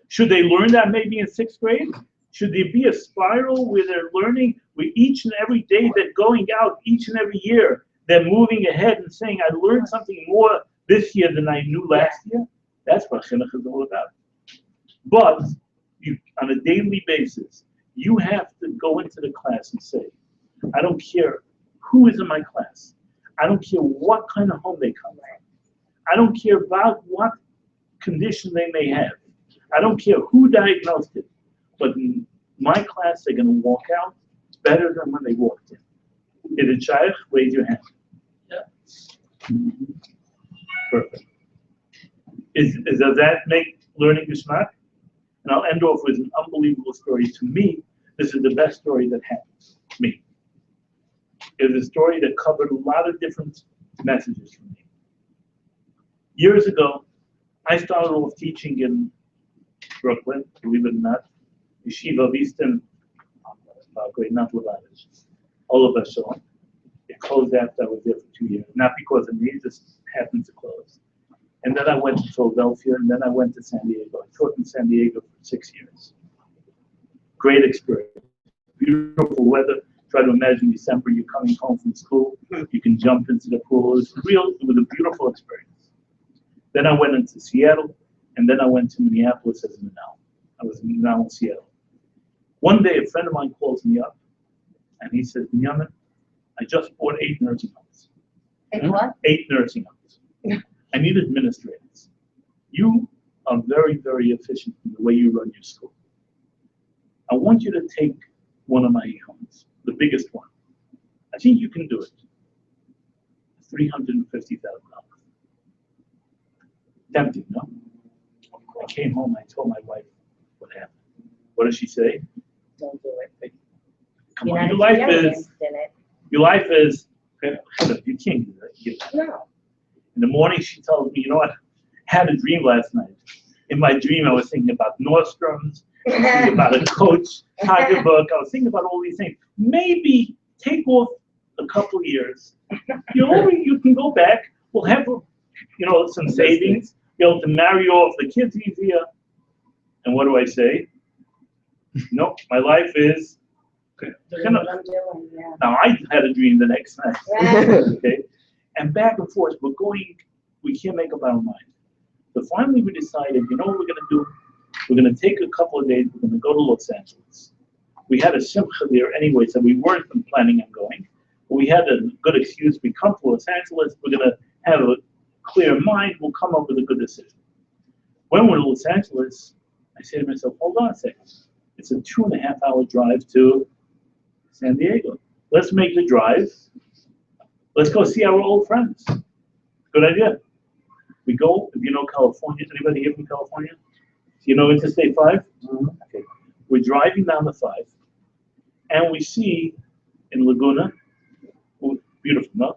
Should they learn that maybe in 6th grade? Should there be a spiral where they're learning, where each and every day they're going out, each and every year, they're moving ahead and saying, I learned something more this year than I knew last year? That's what chinuch is all about. But you, on a daily basis, you have to go into the class and say, I don't care who is in my class. I don't care what kind of home they come from. I don't care about what condition they may have. I don't care who diagnosed it. But in my class, they're going to walk out better than when they walked in. Is it shaykh? Raise your hand. Yeah. Perfect. Does that make learning geschmack? And I'll end off with an unbelievable story. To me, this is the best story that happened to me. It was a story that covered a lot of different messages for me. Years ago, I started off teaching in Brooklyn, believe it or not, Yeshiva of Easton, great, not Lubavitch, all of us saw. It closed after I was there for 2 years, not because of me, it just happened to close. And then I went to Philadelphia, and then I went to San Diego. I taught in San Diego for 6 years. Great experience. Beautiful weather. Try to imagine December, you're coming home from school, you can jump into the pool. It was a beautiful experience. Then I went into Seattle, and then I went to Minneapolis as a Manal. I was now in Seattle. One day, a friend of mine calls me up, and he says, Binyomin, I just bought 8 nursing homes. 8 what? 8 nursing homes. I need administrators. You are very, very efficient in the way you run your school. I want you to take one of my homes, the biggest one. I think you can do it. $350,000. Tempting, no? I came home, I told my wife what happened. What did she say? Don't do it. Come You're on, not your life experienced is, in it. your life is, you can't do that. No. In the morning, she told me, you know what? I had a dream last night. In my dream, I was thinking about Nordstrom's, I was thinking about a Coach, pocketbook. I was thinking about all these things. Maybe take off a couple of years. You can go back. We'll have, some savings. Be able to marry off the kids easier. And what do I say? No, my life is. Doing what I'm doing, yeah. Now I had a dream the next night. Right. Okay, and back and forth. We can't make up our mind. So finally, we decided. You know what we're going to do? We're going to take a couple of days. We're going to go to Los Angeles. We had a simcha there anyway, so we weren't planning on going. But we had a good excuse. We come to Los Angeles. We're going to have a clear mind. We'll come up with a good decision. When we're in Los Angeles, I say to myself, hold on a second. It's a 2.5-hour drive to San Diego. Let's make the drive. Let's go see our old friends. Good idea. We go, if you know California, anybody here from California? You know Interstate 5? Mm-hmm. Okay. We're driving down the 5, and we see in Laguna, beautiful, no?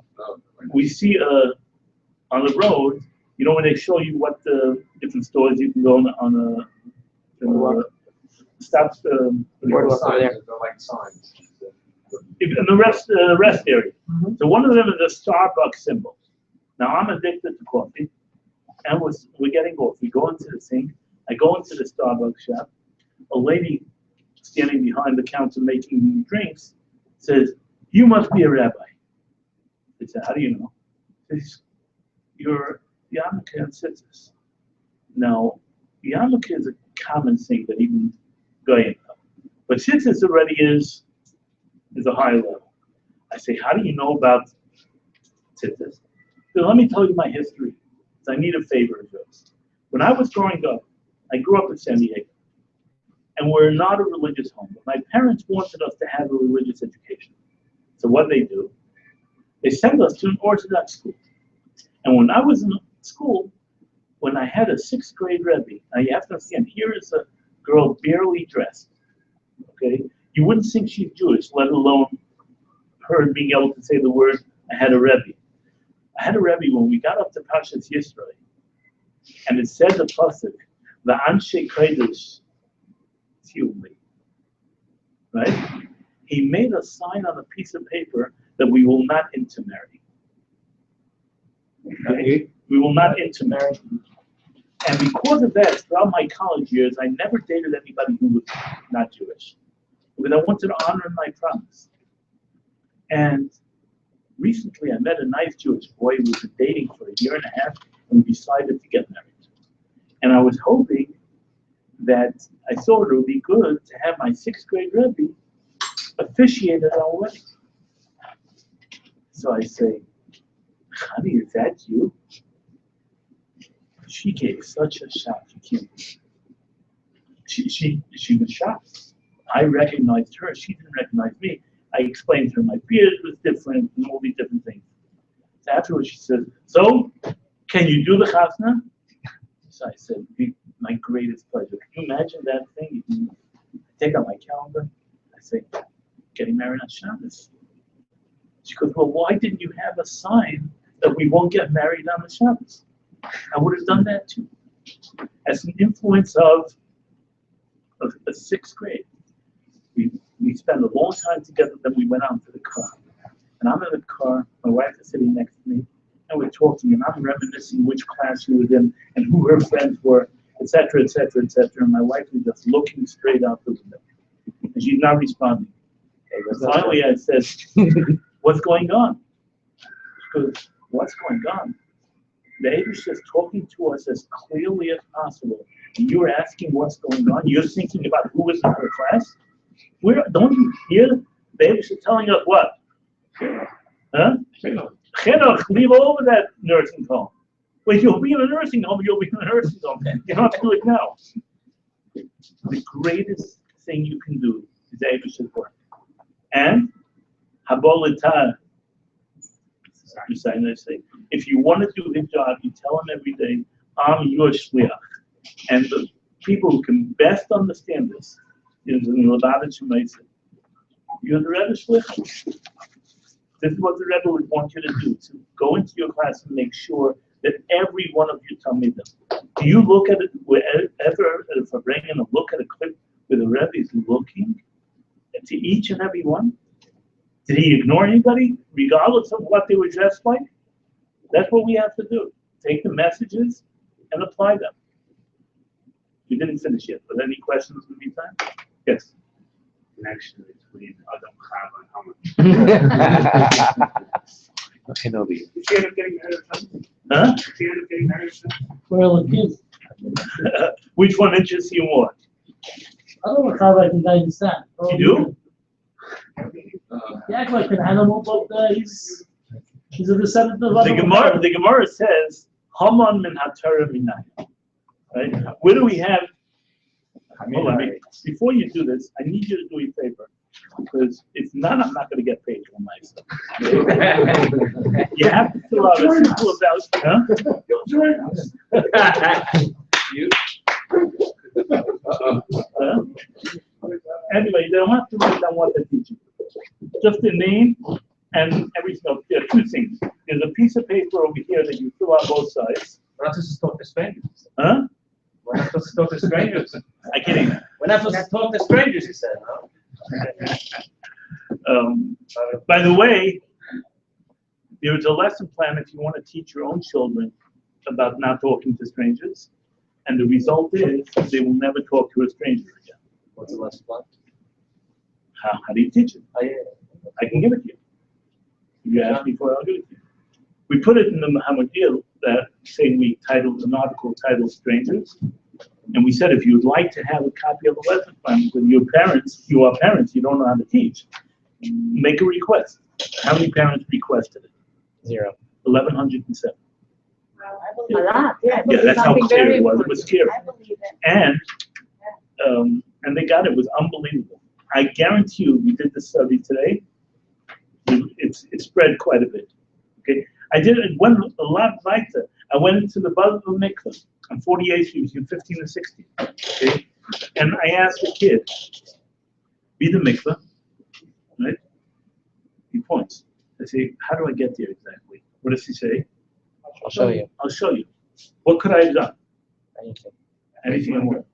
We see on the road, when they show you what the different stores you can go on stops, like signs. in the rest area. Mm-hmm. So one of them is a Starbucks symbol. Now I'm addicted to coffee, and we're getting off. We go into the sink. I go into the Starbucks shop. A lady standing behind the counter making drinks says, "You must be a rabbi." I said, "How do you know?" She says, "You're yarmulke and tzitzis." Now, yarmulke is a common thing that even goyim know, but tzitzis already is a high level. I say, "How do you know about tzitzis?" So let me tell you my history. I need a favor of yours. When I was growing up, I grew up in San Diego, and we're not a religious home, but my parents wanted us to have a religious education. So what they do, they send us to an Orthodox school. And when I was in school, when I had a 6th grade Rabbi, now you have to understand, here is a girl barely dressed, okay? You wouldn't think she's Jewish, let alone her being able to say the word, I had a Rabbi. I had a Rabbi when we got up to Pashas Yisrael, and it said the pasuk, the Anshe Kodesh, ridiculing, right? He made a sign on a piece of paper that we will not intermarry. Okay? We will not intermarry. And because of that, throughout my college years, I never dated anybody who was not Jewish. Because I wanted to honor my promise. And recently I met a nice Jewish boy who was dating for a year and a half, and we decided to get married. And I was hoping that I thought it would be good to have my 6th grade Rabbi officiate at our wedding. So I say, honey, is that you? She gave such a shock. She was shocked. I recognized her. She didn't recognize me. I explained to her my beard was different and all these different things. So afterwards she said, so, can you do the chasna? So I said, my greatest pleasure. Can you imagine that thing? You take out my calendar. I say, getting married on Shabbos. She goes, well, why didn't you have a sign that we won't get married on the Shabbos? I would have done that too. As an influence of the 6th grade. We spent a long time together, then we went out to the car. And I'm in the car, my wife is sitting next to me, and we're talking, and I'm reminiscing which class she was in, and who her friends were, etc., etc., etc. And my wife is just looking straight out the window. And she's not responding. And finally I said, what's going on? She goes, what's going on? The Abish is talking to us as clearly as possible. And you're asking what's going on? You're thinking about who was in her class? Don't you hear? The Abish is telling us what? Huh? Chinuch, leave over that nursing home. When you'll be in a nursing home, you'll be in a nursing home. You don't have to do it now. The greatest thing you can do is the Abish's work. And Habolitah. If you want to do his job, you tell him every day, I'm your shliach. And the people who can best understand this is in Lubavitch and Mesa. You're the Rebbe shliach. This is what the Rebbe would want you to do, to go into your class and make sure that every one of you tell me them. Do you look at it wherever, if I bring in a look at a clip where the Rebbe is looking to each and every one? Did he ignore anybody, regardless of what they were dressed like? That's what we have to do. Take the messages and apply them. We didn't finish yet, but any questions in the meantime? Yes. Connection between Adam Chava and Haman. I know the. Did she end up getting married or something? Huh? Did she end up getting married or something? Well, the kids, Which one interests you more? I don't know how I can understand. You do? He acts like an animal, but he's a descendant of The Gemara says, Haman min haTorah minayim. Right? Where do we have? Hold on, before you do this, I need you to do me a favor. Because if not, I'm not going to get paid for my stuff. You have to fill out a simple about, huh? You'll join us. You? Huh? Anyway, they don't have to write down what they're teaching. Just the name and everything else. There are 2 things. There's a piece of paper over here that you fill out both sides. We're not supposed to talk to strangers. Huh? We're not supposed to talk to strangers. I kidding. We're not supposed to talk to strangers, he said, no? By the way, there is a lesson plan if you want to teach your own children about not talking to strangers. And the result is they will never talk to a stranger again. What's the lesson plan? How do you teach it? Oh, yeah. I can give it to you. If you ask me for it, I'll give it to you. We put it in the Muhammadiyah that saying we titled an article titled Strangers. And we said if you'd like to have a copy of the lesson plan with your parents, you are parents, you don't know how to teach, make a request. How many parents requested it? 0. 1,107. A lot, yeah. Yeah, that's how Something clear very it was. It was scary. I believe it. And they got it. It was unbelievable. I guarantee you, we did the study today. It spread quite a bit. Okay, it went a lot lighter. I went into the Buzz of Mikvah. I'm 48, she was 15 and 16. Okay, and I asked the kid, be the mikvah, right? He points. I say, how do I get there exactly? What does he say? I'll show you. I'll show you. What could I have done? Anything. Anything I want.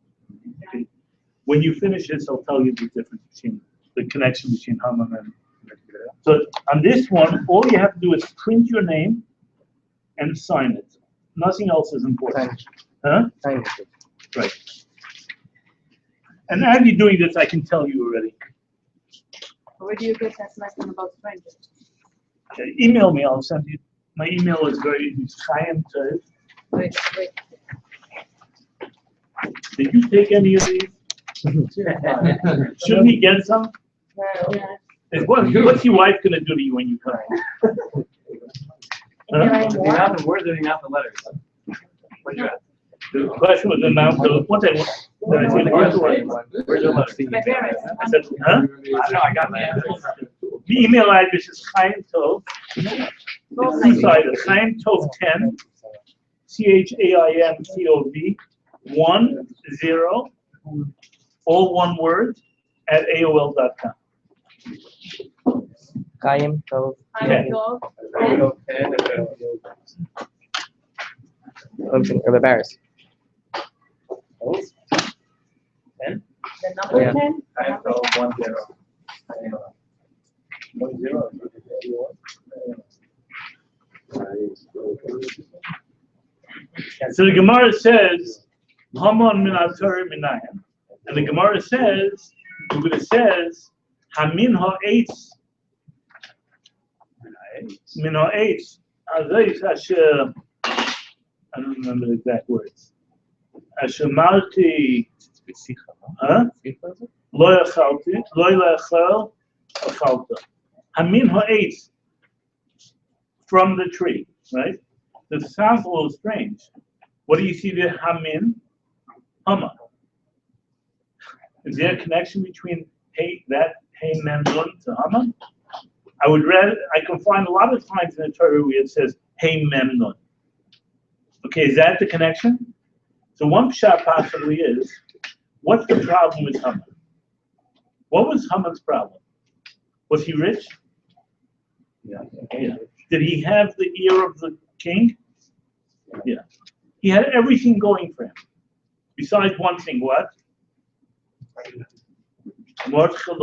Okay. When you finish this, I'll tell you the difference between the connection between Haman and. So on this one, all you have to do is print your name and sign it. Nothing else is important. Huh? Sign it. Right. And as you're doing this, I can tell you already. Where do you get that lesson about strangers? Email me, I'll send you. My email is very easy. It's Chaim Tov. Wait. Did you take any of these? Shouldn't he get some? What's your wife gonna do to you when you come? Huh? Not the words, not the letters. Where's your at? The question was the amount of, what they want. Did I say the words or what? Where's your letter? My parents. I said, huh? No, I got that. The email address is Chaim Tov. It's two-sided, Chaim Tov 10, CHAIMTOV 10, all one word, at AOL.com. Chaim Tov. Okay. Rabbi Barris. The number Yeah. 10? I have 10. 10. So the Gemara says, Haman min atar minayim. And the Gemara says, Hamin ha'etz min ha'etz. Asher, I don't remember the exact words. Asher malti, huh? Lo yachal achalta. Hamin ha'etz, from the tree, right? This sounds a little strange. What do you see there? Hamin, Haman. Is there a connection between hey memnun to Haman? I can find a lot of times in the Torah where it says hey memnun. Okay, is that the connection? So one pshat possibly is, what's the problem with Haman? What was Haman's problem? Was he rich? Yeah. Did he have the ear of the king? Yeah. He had everything going for him. Besides one thing, what? What should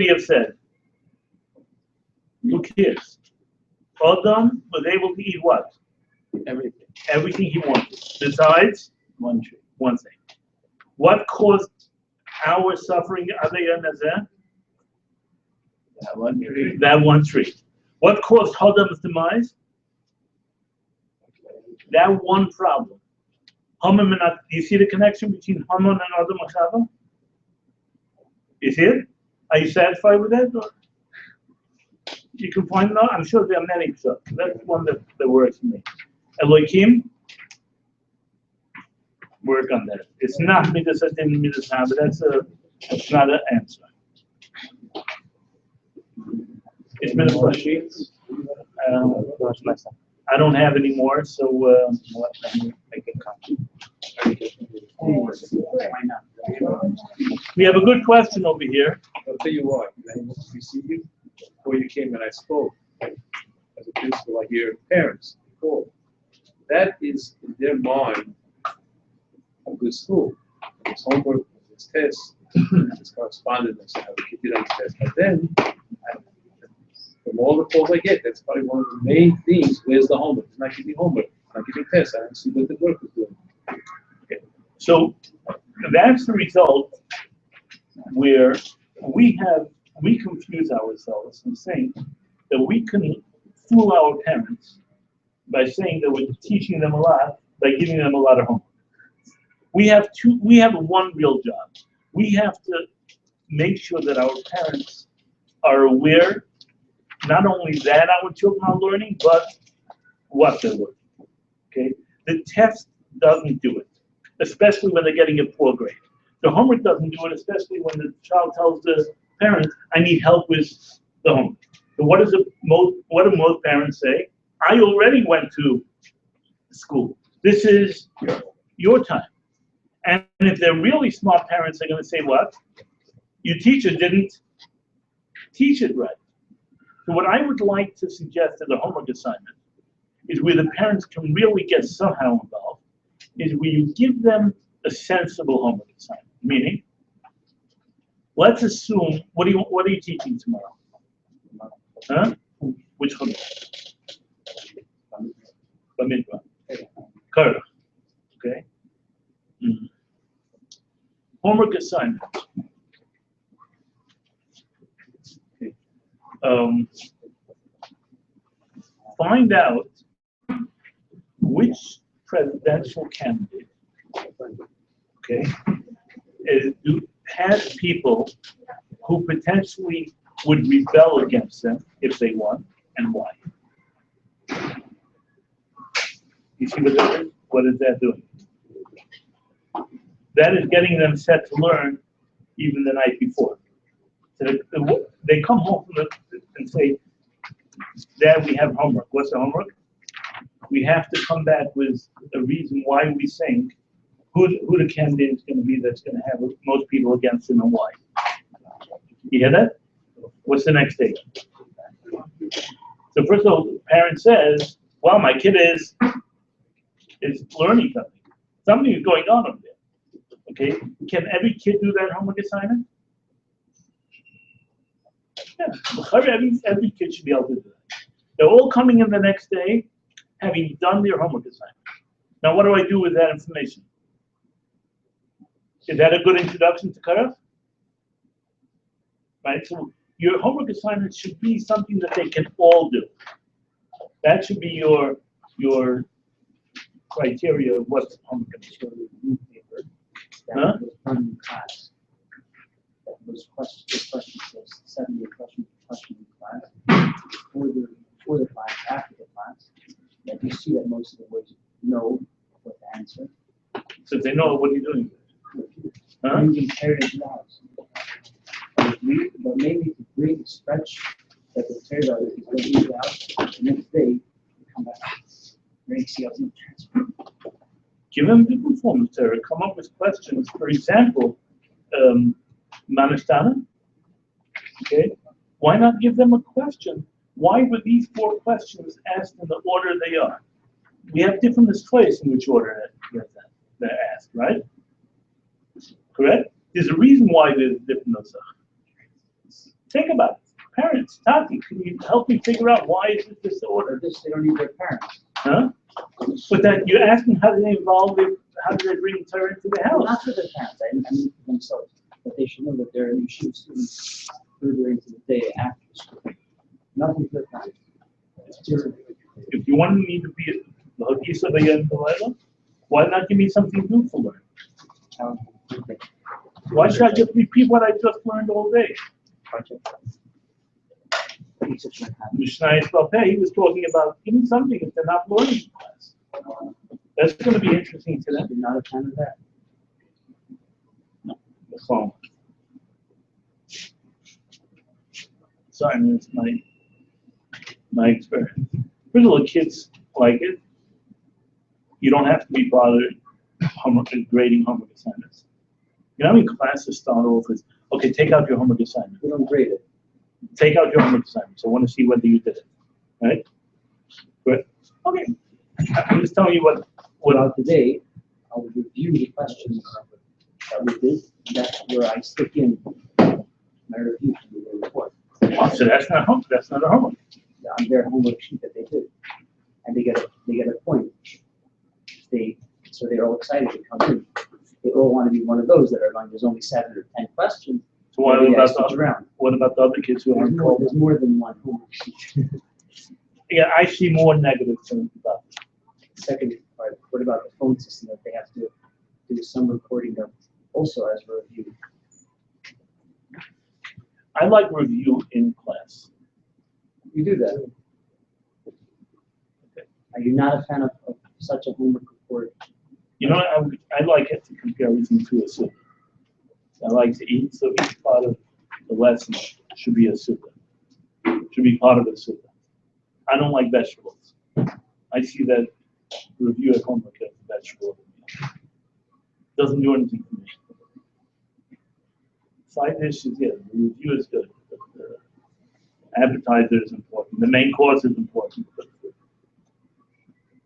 he have said? Who cares? Adam was able to eat what? Everything. Everything he wanted. Besides one thing. What caused our suffering? That one tree. What caused Adam's demise? That one problem. Do you see the connection between Haman and Adam and Chava? You see it? Are you satisfied with that? Or you can find out. I'm sure there are many. So that's one that works for me. Elohim, work on that. It's not midas adin midas ha, but that's not an answer. It's been a pleasure. I don't have any more, so I can come. We have a good question over here. I'll tell you what, I received you before you came and I spoke. As a principal, I hear parents call. That is in their mind a good school. It's homework, it's tests, it's correspondence, how to keep it on the test. But then, from all the calls I get, that's probably one of the main things. Where's the homework? It's not giving homework. It's not giving tests. I don't see what the work is doing. Okay. So that's the result where we confuse ourselves and saying that we can fool our parents by saying that we're teaching them a lot by giving them a lot of homework. We have one real job. We have to make sure that our parents are aware not only that our children are learning, but what they're learning. Okay? The test doesn't do it, especially when they're getting a poor grade. The homework doesn't do it, especially when the child tells the parents, I need help with the homework. So what do most parents say? I already went to school. This is your time. And if they're really smart parents, they're going to say what? Your teacher didn't teach it right. So what I would like to suggest as a homework assignment is where the parents can really get somehow involved, is where you give them a sensible homework assignment. Meaning, let's assume, what are you teaching tomorrow? Huh? Which homework? Correct. Okay. Mm-hmm. Homework assignment. Okay. Find out which presidential candidate, okay, has people who potentially would rebel against them if they won, and why. You see what that is? What is that doing? That is getting them set to learn even the night before. So they come home from and say, Dad, we have homework. What's the homework? We have to come back with a reason why we think who the candidate is going to be that's going to have most people against him and why. You hear that? What's the next stage? So first of all, the parent says, well, my kid is learning something. Something is going on up there. Okay, can every kid do that homework assignment? Yeah, every kid should be able to do that. They're all coming in the next day having done their homework assignment. Now, what do I do with that information? Is that a good introduction to Karaf? Right, so your homework assignment should be something that they can all do. That should be your criteria of what's homework assignment. Huh? In class. Those questions, those 70 questions in class, before the class, after the class, that you see that most of the boys know what to answer. So if they know, what are you doing? Huh? You can carry it out. But maybe to bring stretch that the carry out is going to leave out, the next day, you come back, very see how to transfer. Give them the performance area. Come up with questions. For example, Manashtana. Okay. Why not give them a question? Why were these 4 questions asked in the order they are? We have different displays in which order they're asked, right? Correct? There's a reason why there's different nusach. Think about it. Parents, Tati, can you help me figure out why is it this order? They don't need their parents. Huh? But that you're asking how do they involve it, how do they bring Torah into the house? Not for their parents, I mean for themselves. But they should know that they're yeshiva students further into the day after school. Nothing for their parents. If you want me to be why not give me something new to learn? Why should I just repeat what I just learned all day? Mishnah he was talking about even something if they're not learning in class. That's going to be interesting to them. You're not a fan of that. No, the phone. So I mean, it's my experience. Pretty little kids like it. You don't have to be bothered grading homework assignments. You know how many classes start off with, okay, take out your homework assignment. We don't grade it. Take out your homework assignment. So I want to see whether you did it. Right? Good. Okay. I'm just telling you what Throughout the day, I will review the questions that we did. That's where I stick in my review to the report. So that's not homework. That's not a homework. On their homework sheet that they did, and they get a point. So they're all excited to come in. They all want to be one of those that are going. There's only 7 or 10 questions. So what about the other kids who aren't called? There's more than one homework sheet. Yeah, I see more negative things about it. Second part, what about the phone system that they have to do some recording of also as a review? I like review in class. You do that. Okay. Are you not a fan of such a homework report? You know, I like it to compare everything to a soup. I like to eat, so each part of the lesson should be a soup. Should be part of a soup. I don't like vegetables. I see that review at homework as a vegetable. Doesn't do anything for me. Side dishes, yeah, the review is good. But the appetizer is important. The main course is important. But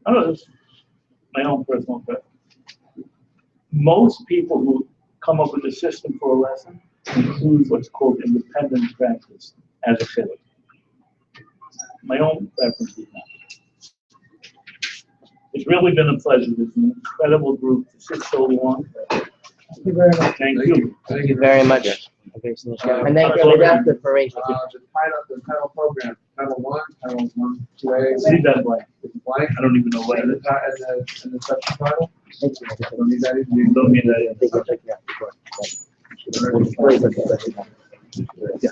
I don't know, it's my own personal preference. most people who come up with a system for a lesson include what's called independent practice as a filler. My own preference is not. It's really been a pleasure. It's an incredible group to sit so long. Thank you very much. Thank you. Thank you very much. And thank you for the preparation. The title program, Title 1, Title 1, 2A. See that blank. Blank. I don't even know what And it the, is. and the section title? Thank you. Don't need that either. You don't need that. Thank you. Yeah.